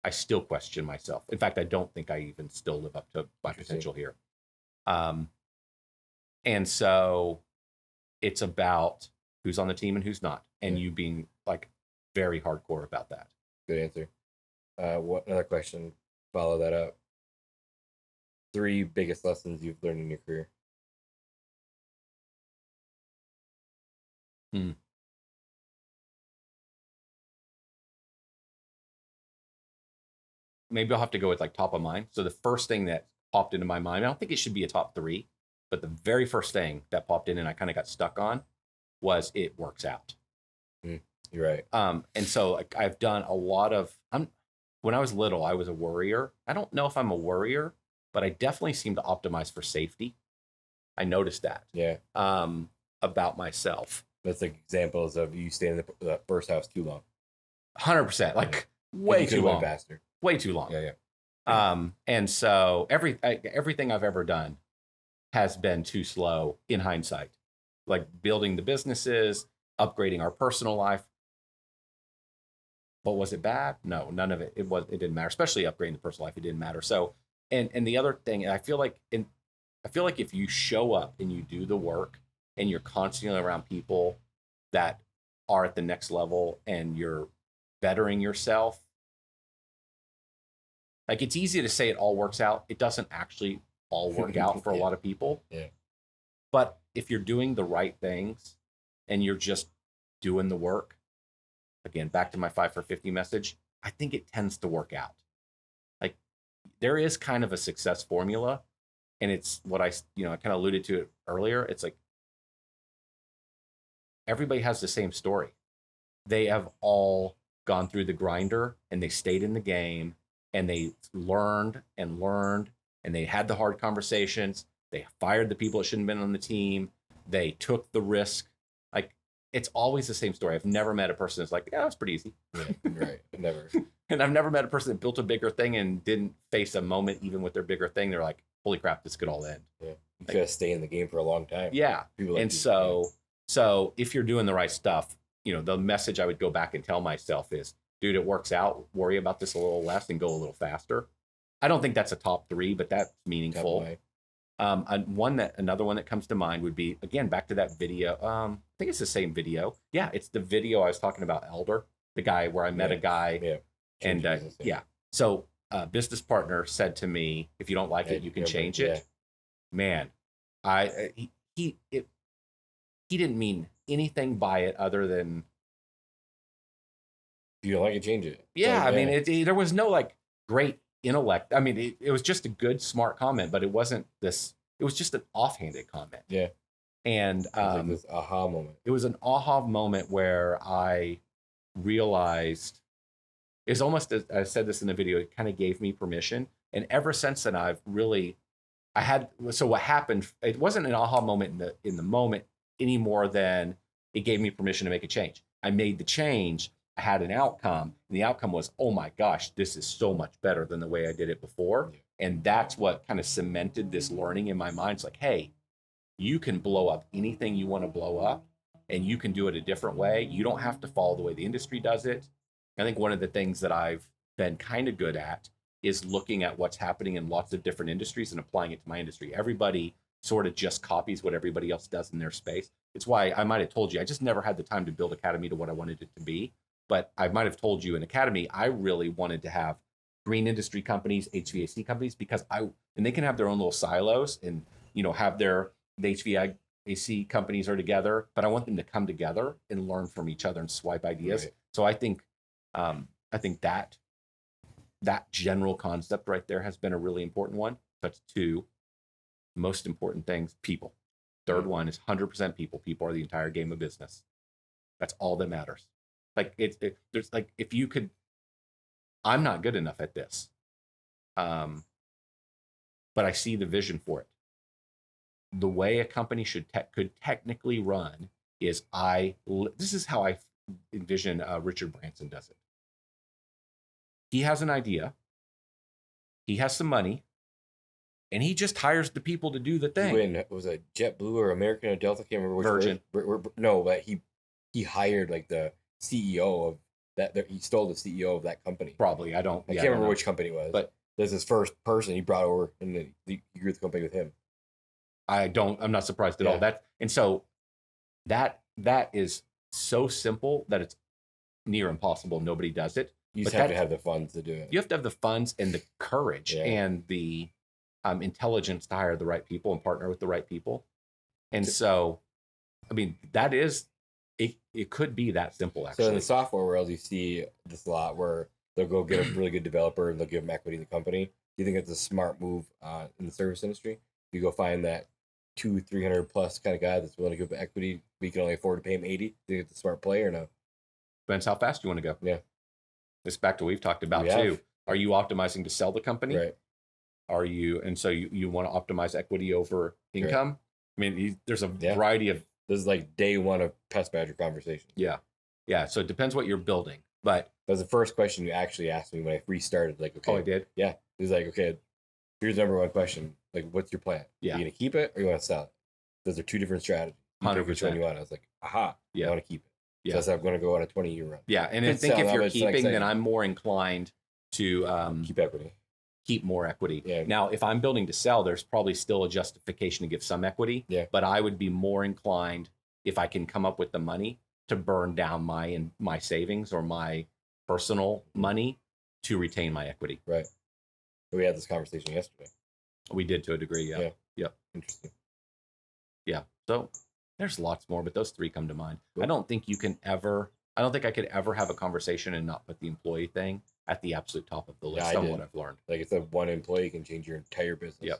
I still question myself. In fact, I don't think I even still live up to my potential here. And so it's about who's on the team and who's not. And you being like very hardcore about that. Good answer. What another question? Follow that up. 3 biggest lessons you've learned in your career. Maybe I'll have to go with like top of mind. So the first thing that popped into my mind, I don't think it should be a top 3, but the very first thing that popped in and I kind of got stuck on was it works out. You're right. And so like, I've done a lot of, when I was little, I was a worrier. I don't know if I'm a worrier, but I definitely seem to optimize for safety. I noticed that. Yeah. About myself. That's like examples of you staying in the first house too long. 100%. Like way too long. Faster. Way too long. Yeah. And so everything I've ever done has been too slow in hindsight. Like building the businesses, upgrading our personal life. But was it bad? No, none of it. It didn't matter, especially upgrading the personal life. It didn't matter. So, and the other thing, I feel like if you show up and you do the work and you're constantly around people that are at the next level and you're bettering yourself, like it's easy to say it all works out. It doesn't actually all work out for a lot of people. Yeah. But if you're doing the right things and you're just doing the work, again, back to my 5 for 50 message, I think it tends to work out. Like there is kind of a success formula, and it's what I kind of alluded to it earlier. It's like everybody has the same story. They have all gone through the grinder and they stayed in the game and they learned and they had the hard conversations. They fired the people that shouldn't have been on the team. They took the risk. Like it's always the same story. I've never met a person that's like, yeah, that's pretty easy. Yeah, right. Never. And I've never met a person that built a bigger thing and didn't face a moment, even with their bigger thing. They're like, holy crap, this could all end. Yeah. You gotta stay in the game for a long time. Yeah. And so if you're doing the right stuff, the message I would go back and tell myself is, dude, it works out. Worry about this a little less and go a little faster. I don't think that's a top 3, but that's meaningful. Another one that comes to mind would be, again, back to that video. I think it's the same video. Yeah, it's the video I was talking about, Elder, the guy where I met a guy. Yeah. And so a business partner said to me, if you don't like it, you can change it. Man, he didn't mean anything by it other than, if you don't like it, change it. Yeah, I mean, there was no like great intellect. I mean, it was just a good, smart comment, but it wasn't this. It was just an offhanded comment. Yeah. And like this aha moment. It was an aha moment where I realized, it's almost, I said this in the video, it kind of gave me permission And ever since then, so what happened, it wasn't an aha moment in the moment any more than it gave me permission to make a change. I made the change. I had an outcome, and the outcome was, oh my gosh, this is so much better than the way I did it before. And that's what kind of cemented this learning in my mind. It's like, hey, you can blow up anything you want to blow up, and you can do it a different way. You don't have to follow the way the industry does it. I think one of the things that I've been kind of good at is looking at what's happening in lots of different industries and applying it to my industry. Everybody sort of just copies what everybody else does in their space. It's why I might have told you, I just never had the time to build Academy to what I wanted it to be. But I might have told you in Academy, I really wanted to have green industry companies, HVAC companies, because and they can have their own little silos and, have the HVAC companies are together, but I want them to come together and learn from each other and swipe ideas. Right. So I think that general concept right there has been a really important one. That's two. Most important things, people. Third one is 100% people. People are the entire game of business. That's all that matters. Like there's like, if you could, I'm not good enough at this. But I see the vision for it. The way a company could technically run is this is how I envision Richard Branson does it. He has an idea. He has some money. And he just hires the people to do the thing. Was it JetBlue or American or Delta? I can't remember which. Virgin. No, but he hired like the CEO of that. He stole the CEO of that company. Probably. I can't remember which company it was. But there's his first person he brought over, and then he grew the company with him. I'm not surprised at all. That is so simple that it's near impossible. Nobody does it. You just have to have the funds to do it. You have to have the funds and the courage and the intelligence to hire the right people and partner with the right people. And so, I mean, that is, it could be that simple, actually. So in the software world, you see this a lot where they'll go get a really good developer and they'll give them equity in the company. Do you think it's a smart move in the service industry? You go find that 200-300 plus kind of guy that's willing to give equity, but you can only afford to pay him 80. Do you think it's a smart play or no? Depends how fast you want to go. Yeah. This back to what we've talked about too. Are you optimizing to sell the company? Right. Are you, and so you want to optimize equity over income? Right. I mean, there's a variety of. This is like day one of Pest Badger conversation. Yeah. Yeah. So it depends what you're building. But that was the first question you actually asked me when I restarted. Like, okay. Oh, I did? Yeah. It was like, okay, here's the number one question. Like, what's your plan? Yeah. Are you going to keep it or you want to sell it? Those are two different strategies. You pick which one you want. I was like, aha. Yeah. I want to keep it. Yeah. So that's how I'm going to go on a 20-year run. Yeah. And I think if you're keeping, then I'm more inclined to keep equity. Keep more equity. Yeah. Now, if I'm building to sell, there's probably still a justification to give some equity. Yeah. But I would be more inclined, if I can come up with the money, to burn down my savings or my personal money to retain my equity. Right. We had this conversation yesterday. We did to a degree. Yeah. Yep. Interesting. Yeah. So there's lots more, but those three come to mind. Cool. I don't think I could ever have a conversation and not put the employee thing at the absolute top of the list. Yeah, what I've learned. Like it's a one employee can change your entire business.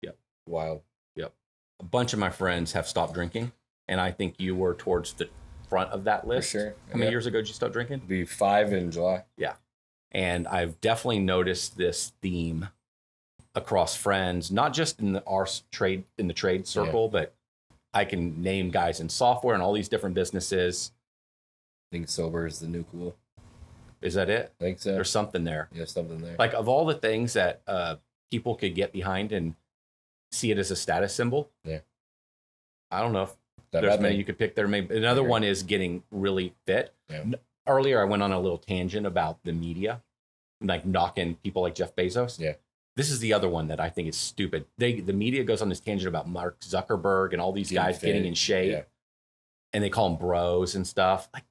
Yep. Wild. Yep. A bunch of my friends have stopped drinking, and I think you were towards the front of that list. For sure. How many years ago did you start drinking? It'll be 5 in July. Yeah. And I've definitely noticed this theme across friends, not just in the trade circle, but I can name guys in software and all these different businesses. I think sober is the new cool. Is that it? I think so. There's something there. Yeah, something there. Like, of all the things that people could get behind and see it as a status symbol. Yeah. I don't know if there's many you could pick there. Maybe another one is getting really fit. Yeah. Earlier, I went on a little tangent about the media, like knocking people like Jeff Bezos. Yeah. This is the other one that I think is stupid. The media goes on this tangent about Mark Zuckerberg and all these guys getting in shape, and they call them bros and stuff. Like,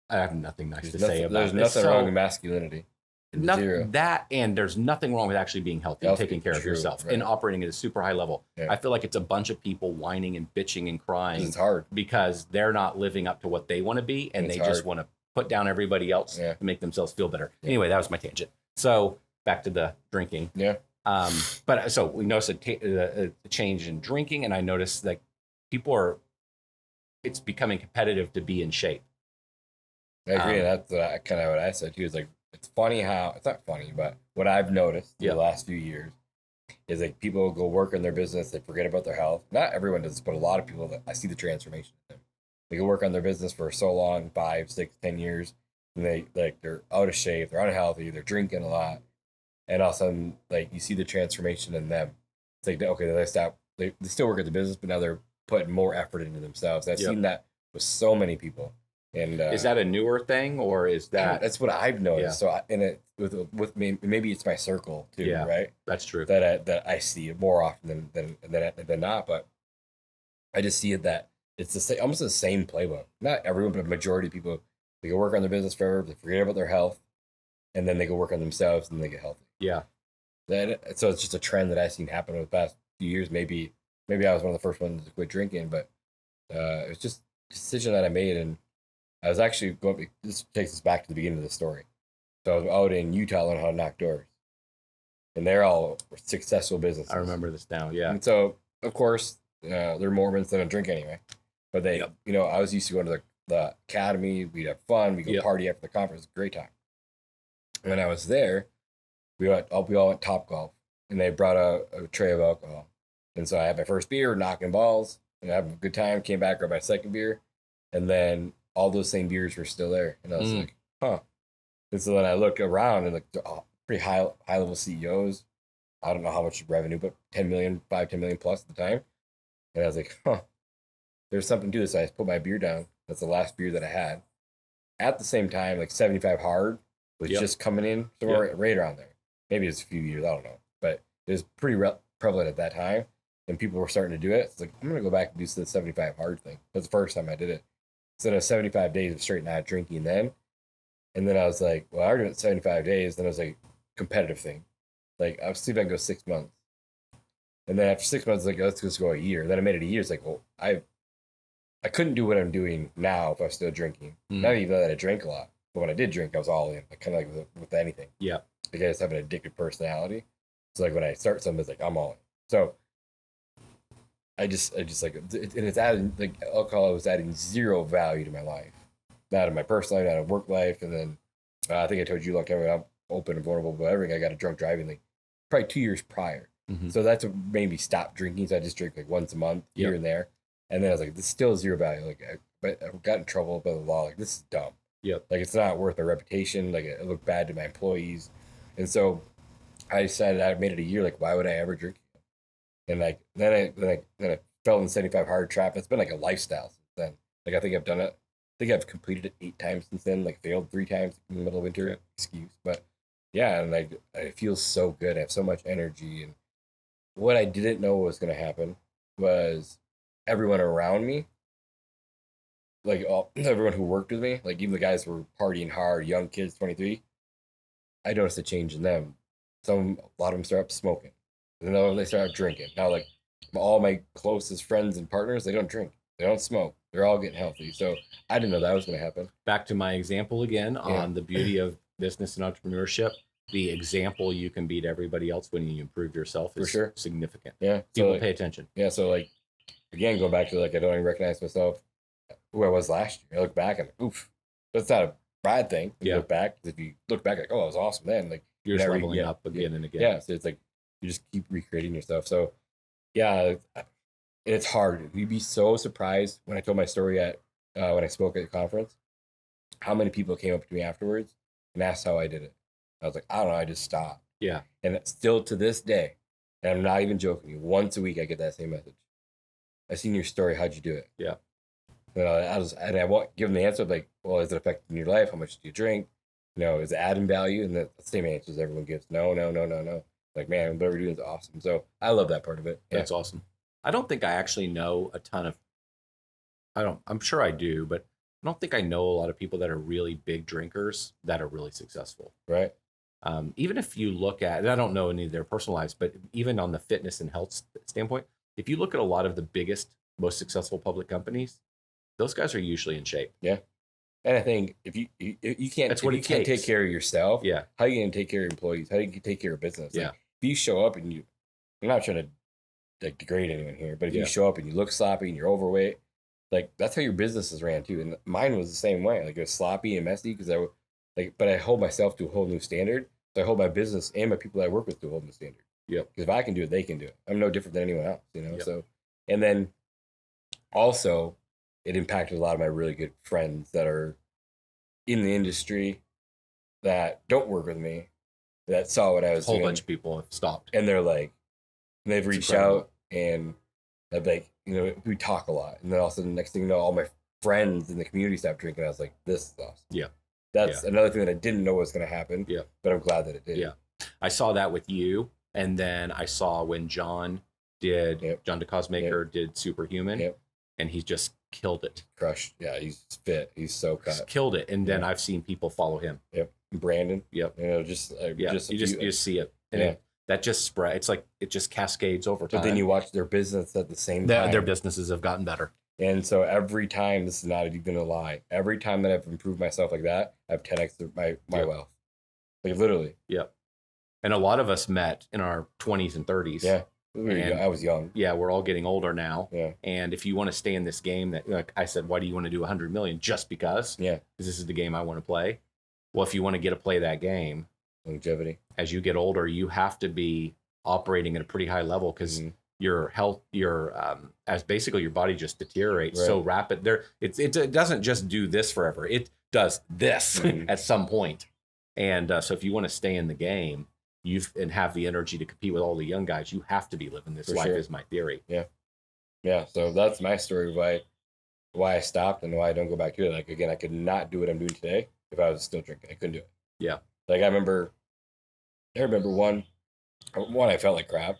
I have nothing nice to say about it. There's nothing wrong with masculinity. That, and there's nothing wrong with actually being healthy and taking care of yourself and operating at a super high level. Yeah. I feel like it's a bunch of people whining and bitching and crying. It's hard because they're not living up to what they want to be, and they just want to put down everybody else to make themselves feel better. Yeah. Anyway, that was my tangent. So back to the drinking. Yeah. But so we noticed a change in drinking, and I noticed that it's becoming competitive to be in shape. I agree. That's kind of what I said too. Is like it's funny how it's not funny, but what I've noticed in Yeah. the last few years is like people go work on their business, they forget about their health. Not everyone does, but a lot of people that I see the transformation in them. They go work on their business for so long, 5, 6, 10 years, and they're out of shape, they're unhealthy, they're drinking a lot, and all of a sudden like you see the transformation in them. It's like okay, they stop. They still work at the business, but now they're putting more effort into themselves. I've Yep. seen that with so many people. And Is that a newer thing, or is that? that's what I've noticed. Yeah. So and it with me, maybe it's my circle too, Yeah. right? That's true. That I see it more often than not. But I just see it that it's the same, almost the same playbook. Not everyone, but a majority of people, they go work on their business forever, they forget about their health, and then they go work on themselves and they get healthy. Yeah. So it's just a trend that I've seen happen over the past few years. Maybe I was one of the first ones to quit drinking, but it was just a decision that I made. And I was actually going, this takes us back to the beginning of the story. So I was out in Utah learning how to knock doors. And they're all successful businesses. I remember this now. Yeah. And so, of course, they're Mormons, they don't drink anyway. But they, Yep. I was used to going to the academy, we'd have fun, we'd go Yep. party after the conference, great time. And when I was there, we all went Top Golf, and they brought a tray of alcohol. And so I had my first beer, knocking balls, and having a good time, came back, grabbed my second beer, and then all those same beers were still there. And I was like, huh. And so then I looked around and like pretty high level CEOs. I don't know how much revenue, but 10 million plus at the time. And I was like, huh, there's something to this. So I put my beer down. That's the last beer that I had. At the same time, like 75 hard was Yep. just coming in somewhere right around there. Maybe it's a few years, I don't know. But it was pretty prevalent at that time. And people were starting to do it. It's like, I'm going to go back and do the 75 hard thing. That's the first time I did it. So of 75 days of straight not drinking then. And then I was like, well, I already went 75 days. Then I was like, competitive thing. Like, I was see if I can go 6 months. And then after 6 months, like, let's just go a year. And then I made it a year. It's like, well, I couldn't do what I'm doing now if I was still drinking. Not even that I drank a lot. But when I did drink, I was all in. Like, kind of like with anything. Yeah. Like, I just have an addictive personality. So, like, when I start something, it's like, I'm all in. So, I just like, and it's adding, like, alcohol was adding zero value to my life. Not in my personal life, not in work life. And then I think I told you, like, I'm open and vulnerable, but everything. I got a drunk driving, like, probably 2 years prior. So that's what made me stop drinking. So I just drink like once a month here and there. And then I was like, this is still zero value. Like, but I got in trouble by the law. Like, this is dumb. Yep. Like, it's not worth my reputation. Like, it looked bad to my employees. And so I decided I made it a year. Like, why would I ever drink? And like, then I fell in the 75 hard trap. It's been like a lifestyle since then. Like, I think I've done it. I think I've completed it 8 times since then. Like, failed 3 times in the middle of winter. Excuse. But yeah, and like, I feel so good. I have so much energy. And what I didn't know was going to happen was everyone around me, like everyone who worked with me, like even the guys who were partying hard, young kids, 23, I noticed a change in them. A lot of them start smoking. And then they start drinking. Now, like, all my closest friends and partners, they don't drink. They don't smoke. They're all getting healthy. So I didn't know that was going to happen. Back to my example again on the beauty of business and entrepreneurship. The example you can be to everybody else when you improve yourself is significant. Yeah. People like, pay attention. Yeah. So, like, again, going back to, like, I don't even recognize myself who I was last year. I look back and, oof, that's not a bad thing. You look back. If you look back, like, oh, I was awesome then. Like, you're just leveling up again and again. Yeah. So it's like, you just keep recreating yourself. So, yeah, it's hard. You'd be so surprised when I told my story when I spoke at the conference, how many people came up to me afterwards and asked how I did it. I was like, I don't know, I just stopped. Yeah. And it's still to this day, and I'm not even joking, once a week I get that same message. I seen your story, how'd you do it? Yeah. And I won't give them the answer like, well, is it affecting your life? How much do you drink? Is it adding value? And the same answers everyone gives. No. Like, man, whatever you're doing is awesome. So I love that part of it. That's awesome. I don't think I actually know a ton of, I'm sure I do, but I don't think I know a lot of people that are really big drinkers that are really successful. Right. Even if you look at, and I don't know any of their personal lives, but even on the fitness and health standpoint, if you look at a lot of the biggest, most successful public companies, those guys are usually in shape. Yeah. And I think if you can't, that's what you can't take care of yourself. Yeah. How are you going to take care of your employees? How do you take care of business? Yeah. Like, if you show up and I'm not trying to like degrade anyone here, but if you show up and you look sloppy and you're overweight, like, that's how your business is ran too. And mine was the same way. Like, it was sloppy and messy because Like, but I hold myself to a whole new standard. So I hold my business and my people that I work with to a whole new standard. Yep. Because if I can do it, they can do it. I'm no different than anyone else, you know? Yep. So, and then also it impacted a lot of my really good friends that are in the industry that don't work with me, that saw what I was A whole doing. bunch of people have stopped. And they're like, they've It's reached incredible. out and I'd like, you know, we talk a lot. And then all of a sudden, next thing you know, all my friends in the community stopped drinking. I was like, this is awesome. Yeah. That's another thing that I didn't know was going to happen. Yeah. But I'm glad that it did. Yeah. I saw that with you. And then I saw when John did, John DeCosmaker did Superhuman, and he just killed it. Crushed. Yeah. He's fit. He's so cut. Just killed it. And then I've seen people follow him. Yep. Brandon. Yep. You know, just you just see it. And that just spread. It's like it just cascades over time. But then you watch their business at the same time. Their businesses have gotten better. And so every time, this is not even a lie, every time that I've improved myself like that, I've 10x my wealth. Like literally. Yep. And a lot of us met in our 20s and 30s. Yeah. I was young. Yeah, we're all getting older now. Yeah. And if you want to stay in this game, that, like I said, why do you want to do 100 million? Just because? Yeah. Because this is the game I want to play. Well, if you want to get to play that game, longevity. As you get older, you have to be operating at a pretty high level because your health, as basically your body just deteriorates so rapid. It doesn't just do this forever. It does this at some point. And so if you want to stay in the game, and have the energy to compete with all the young guys, you have to be living this life. Is my theory. Yeah. Yeah. So that's my story of why I stopped and why I don't go back to it. Like, again, I could not do what I'm doing today if I was still drinking. I couldn't do it. Yeah. Like I remember one, I felt like crap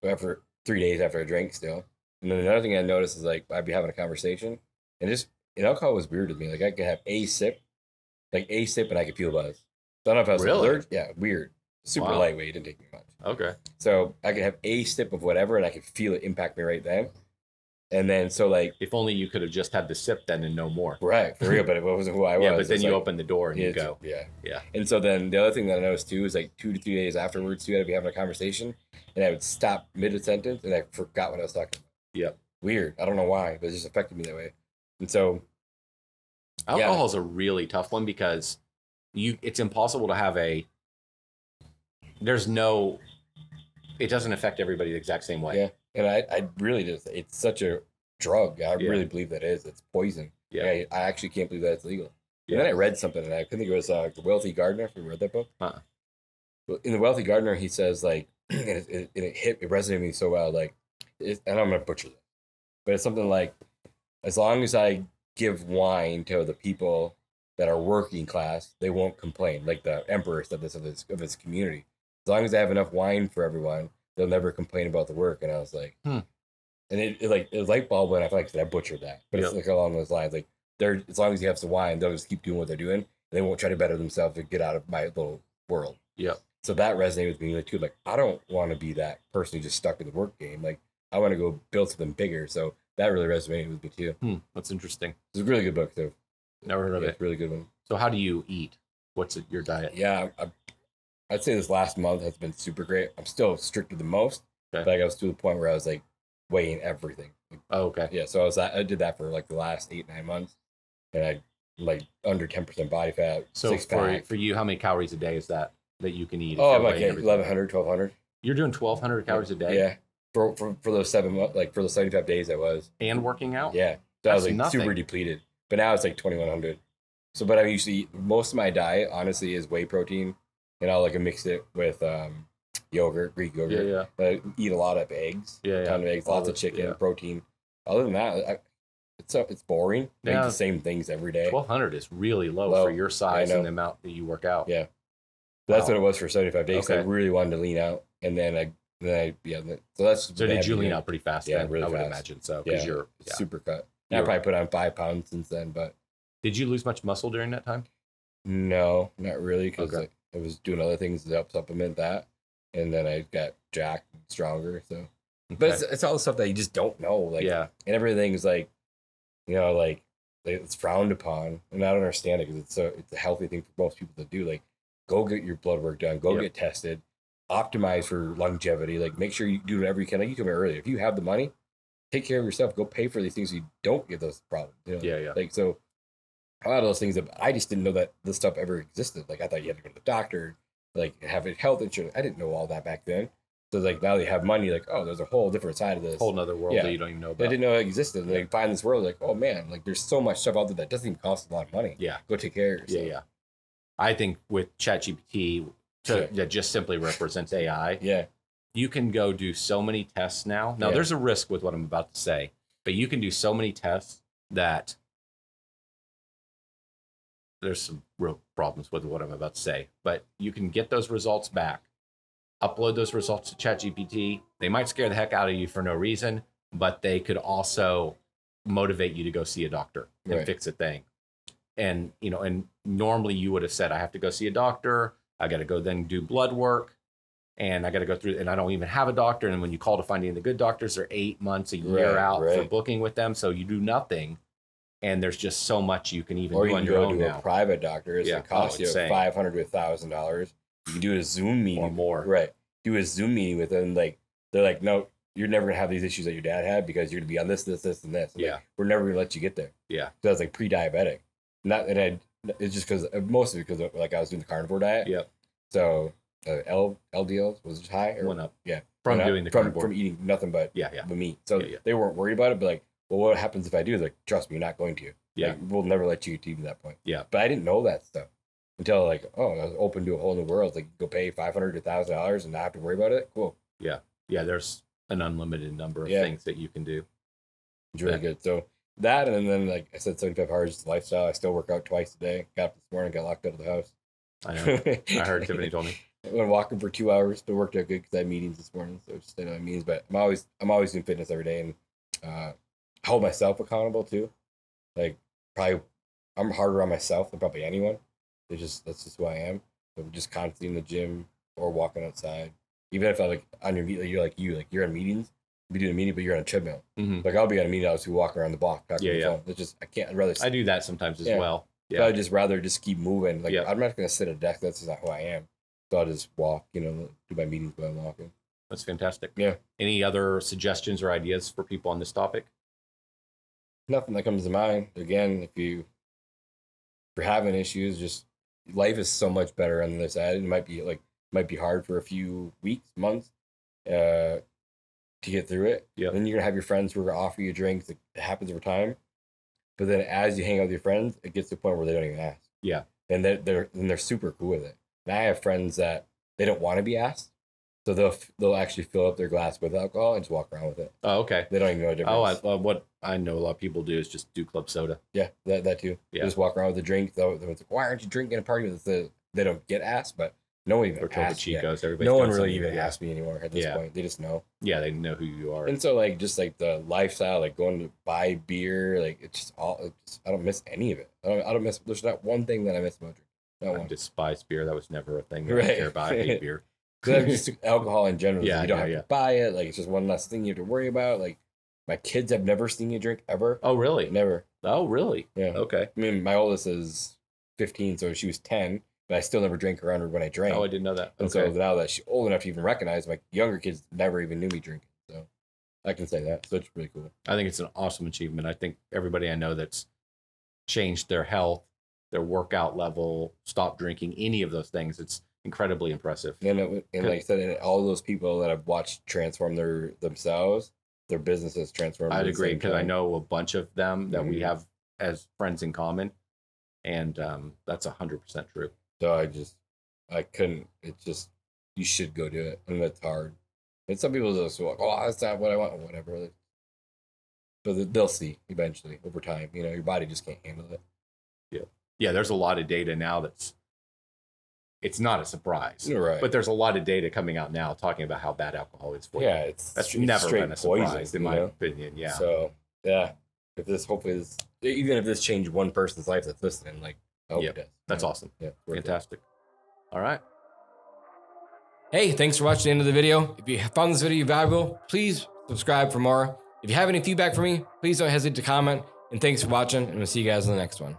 after 3 days after I drank still. And then another thing I noticed is like, I'd be having a conversation and alcohol was weird with me. Like I could have a sip and I could feel buzz. So I don't know if I was allergic. Yeah. Weird. Super lightweight. Didn't take me much. Okay. So I could have a sip of whatever and I could feel it impact me right then. And then, so like, if only you could have just had the sip then and no more. Right. For real. But it wasn't who I was. Yeah. But then you open the door and you go. Yeah. Yeah. And so then the other thing that I noticed too is like 2 to 3 days afterwards too, I'd be having a conversation and I would stop mid a sentence and I forgot what I was talking about. Yep. Weird. I don't know why, but it just affected me that way. And so alcohol is a really tough one because it's impossible to have it doesn't affect everybody the exact same way. Yeah. And I really just, it's such a drug. I really believe that it's poison. Yeah. I actually can't believe that it's legal. And then I read something and I couldn't think it was The Wealthy Gardener. Have you read that book? In The Wealthy Gardener, he says like, and it resonated with me so well. Like, and I'm going to butcher this, but it's something like, as long as I give wine to the people that are working class, they won't complain. Like the emperor said this of his community. As long as I have enough wine for everyone, they'll never complain about the work. And I was like, and it light bulb went. I feel like I butchered that, but it's like along those lines. Like as long as you have some wine, they'll just keep doing what they're doing. They won't try to better themselves to get out of my little world. Yeah. So that resonated with me too. Like I don't want to be that person who's just stuck in the work game. Like I want to go build something bigger. So that really resonated with me too. That's interesting. It's a really good book too. Never heard of it. Really good one. So how do you eat? What's your diet? Yeah, I'd say this last month has been super great. I'm still stricter than most, Okay. but I was to the point where I was like weighing everything. Oh, okay. Yeah, so I did that for like the last 8-9 months, and I like under 10% body fat. So 6-pack. for you, how many calories a day is that you can eat? Oh, I'm like 1,100, 1,200. You're doing 1,200 calories a day. Yeah, for those 7 months, like for those 75 days I was. And working out. Yeah, so I was like nothing. super depleted, but now it's like 2,100. So, but I usually most of my diet honestly is whey protein, and I'll like mix it with yogurt, Greek yogurt. Yeah. I eat a lot of eggs. Yeah. A ton of eggs, lots of chicken, protein. Other than that, it's boring. I eat the same things every day. 1,200 is really low for your size and the amount that you work out. Yeah. That's what it was for 75 days. Okay. I really wanted to lean out, and then so did you lean out pretty fast? Yeah, then? really I would fast. imagine so. Yeah, You're super cut. I probably put on 5 pounds since then, but did you lose much muscle during that time? no, not really, because Okay. I was doing other things to help supplement that, and then I got jacked and stronger. So, but it's all the stuff that you just don't know, like, and everything is like, like it's frowned upon, and I don't understand it because it's a healthy thing for most people to do. Like, go get your blood work done, go get tested, optimize for longevity. Like, make sure you do whatever you can. Like you come here earlier, if you have the money, take care of yourself. Go pay for these things so you don't get those problems. Yeah. Like, so a lot of those things that I just didn't know that this stuff ever existed. Like I thought you had to go to the doctor, like have health insurance. I didn't know all that back then. So like now they have money, like, oh, there's a whole different side of this. Whole nother world Yeah. that you don't even know I about. didn't know it existed. And they find this world like, oh man, like there's so much stuff out there that doesn't even cost a lot of money. Yeah. Go take care of yourself. Yeah. I think with ChatGPT, that just simply represents AI. Yeah. You can go do so many tests now. Now, there's a risk with what I'm about to say, but you can do so many tests that there's some real problems with what I'm about to say. But you can get those results back, upload those results to ChatGPT. They might scare the heck out of you for no reason, but they could also motivate you to go see a doctor and fix a thing. And, you know, and normally you would have said, I have to go see a doctor. I got to go then do blood work. And I got to go through, and I don't even have a doctor. And when you call to find any of the good doctors, they're 8 months, a year out for booking with them. So you do nothing. And there's just so much you can even do on your own now. Or you can go to a private doctor. It's going to cost you $500 to $1,000. You can do a Zoom meeting. Or more. Right. Do a Zoom meeting with them. Like, they're like, no, you're never going to have these issues that your dad had because you're going to be on this, and this. And like, we're never going to let you get there. Yeah. So I was like pre-diabetic. It's just because, mostly because like I was doing the carnivore diet. Yep. So LDL was just high. Went up. Yeah. From doing the carnivore. From eating nothing but the meat. So they weren't worried about it, but like, well, what happens if I do? Like, trust me, you're not going to. Yeah. Like, we'll never let you to that point. Yeah. But I didn't know that stuff until like, I was open to a whole new world. Like, go pay $500 to $1,000 and not have to worry about it. Cool. Yeah. Yeah. There's an unlimited number of things that you can do. It's really good. So that, and then like I said, 75 hours is lifestyle. I still work out twice a day. Got up this morning, got locked out of the house. I know. I heard Tiffany told me. I went walking for 2 hours, but worked out good because I had meetings this morning. So just stayed on meetings. But I'm always doing fitness every day, and I hold myself accountable too. Like probably I'm harder on myself than probably anyone. That's just who I am. So I'm just constantly in the gym or walking outside. Even if I like on your meet, you're you're in meetings. Be doing a meeting, but you're on a treadmill. Mm-hmm. Like I'll be on a meeting, I'll just be walking around the block talking on the phone. It's just I'd rather. I do that sometimes as well. Yeah. So I'd just rather just keep moving. Like I'm not gonna sit at a desk. That's just not who I am. So I'll just walk. Do my meetings while I'm walking. That's fantastic. Yeah. Any other suggestions or ideas for people on this topic? Nothing that comes to mind. Again, if you're having issues, just life is so much better on the other side. It might be hard for a few weeks, months, to get through it. Yeah. Then you're gonna have your friends who are gonna offer you drinks. It happens over time. But then as you hang out with your friends, it gets to the point where they don't even ask. Yeah. And they're super cool with it. And I have friends that they don't want to be asked. So they'll actually fill up their glass with alcohol and just walk around with it. Oh, okay. They don't even know the difference. What I know a lot of people do is just do club soda. Yeah, that too. Yeah. Just walk around with a drink. It's like, why aren't you drinking a party? They don't get asked, but no one even asks. No one really even asks me anymore at this point. They just know. Yeah, they know who you are. And so like just like the lifestyle, like going to buy beer, like it's just all. I don't miss any of it. I don't miss. There's not one thing that I miss about drinking. I despise beer. That was never a thing that I care about. I hate beer. Just alcohol in general. Yeah, you don't have to buy it. Like it's just one less thing you have to worry about. Like my kids have never seen you drink ever. Oh really? Never. Oh really? Yeah. Okay. I mean, my oldest is 15, so she was 10, but I still never drank around her when I drank. Oh, I didn't know that. And so now that she's old enough to even recognize, my younger kids never even knew me drinking. So I can say that. So it's pretty cool. I think it's an awesome achievement. I think everybody I know that's changed their health, their workout level, stopped drinking, any of those things, it's incredibly impressive. And like I said, and all those people that I've watched transform themselves, their businesses transform. I'd agree because I know a bunch of them that we have as friends in common, and that's 100% true. So I couldn't. It's just you should go do it, and it's hard. And some people just like, oh, that's not what I want, or whatever. But they'll see eventually over time. Your body just can't handle it. Yeah, there's a lot of data now it's not a surprise. Right. But there's a lot of data coming out now talking about how bad alcohol is for you. Yeah, that's never been a surprise poison, in my opinion. Yeah. So yeah, even if this changed one person's life that's listening, like I hope it does. That's awesome. Yeah, fantastic. All right. Hey, thanks for watching the end of the video. If you found this video valuable, please subscribe for more. If you have any feedback for me, please don't hesitate to comment. And thanks for watching, and we'll see you guys in the next one.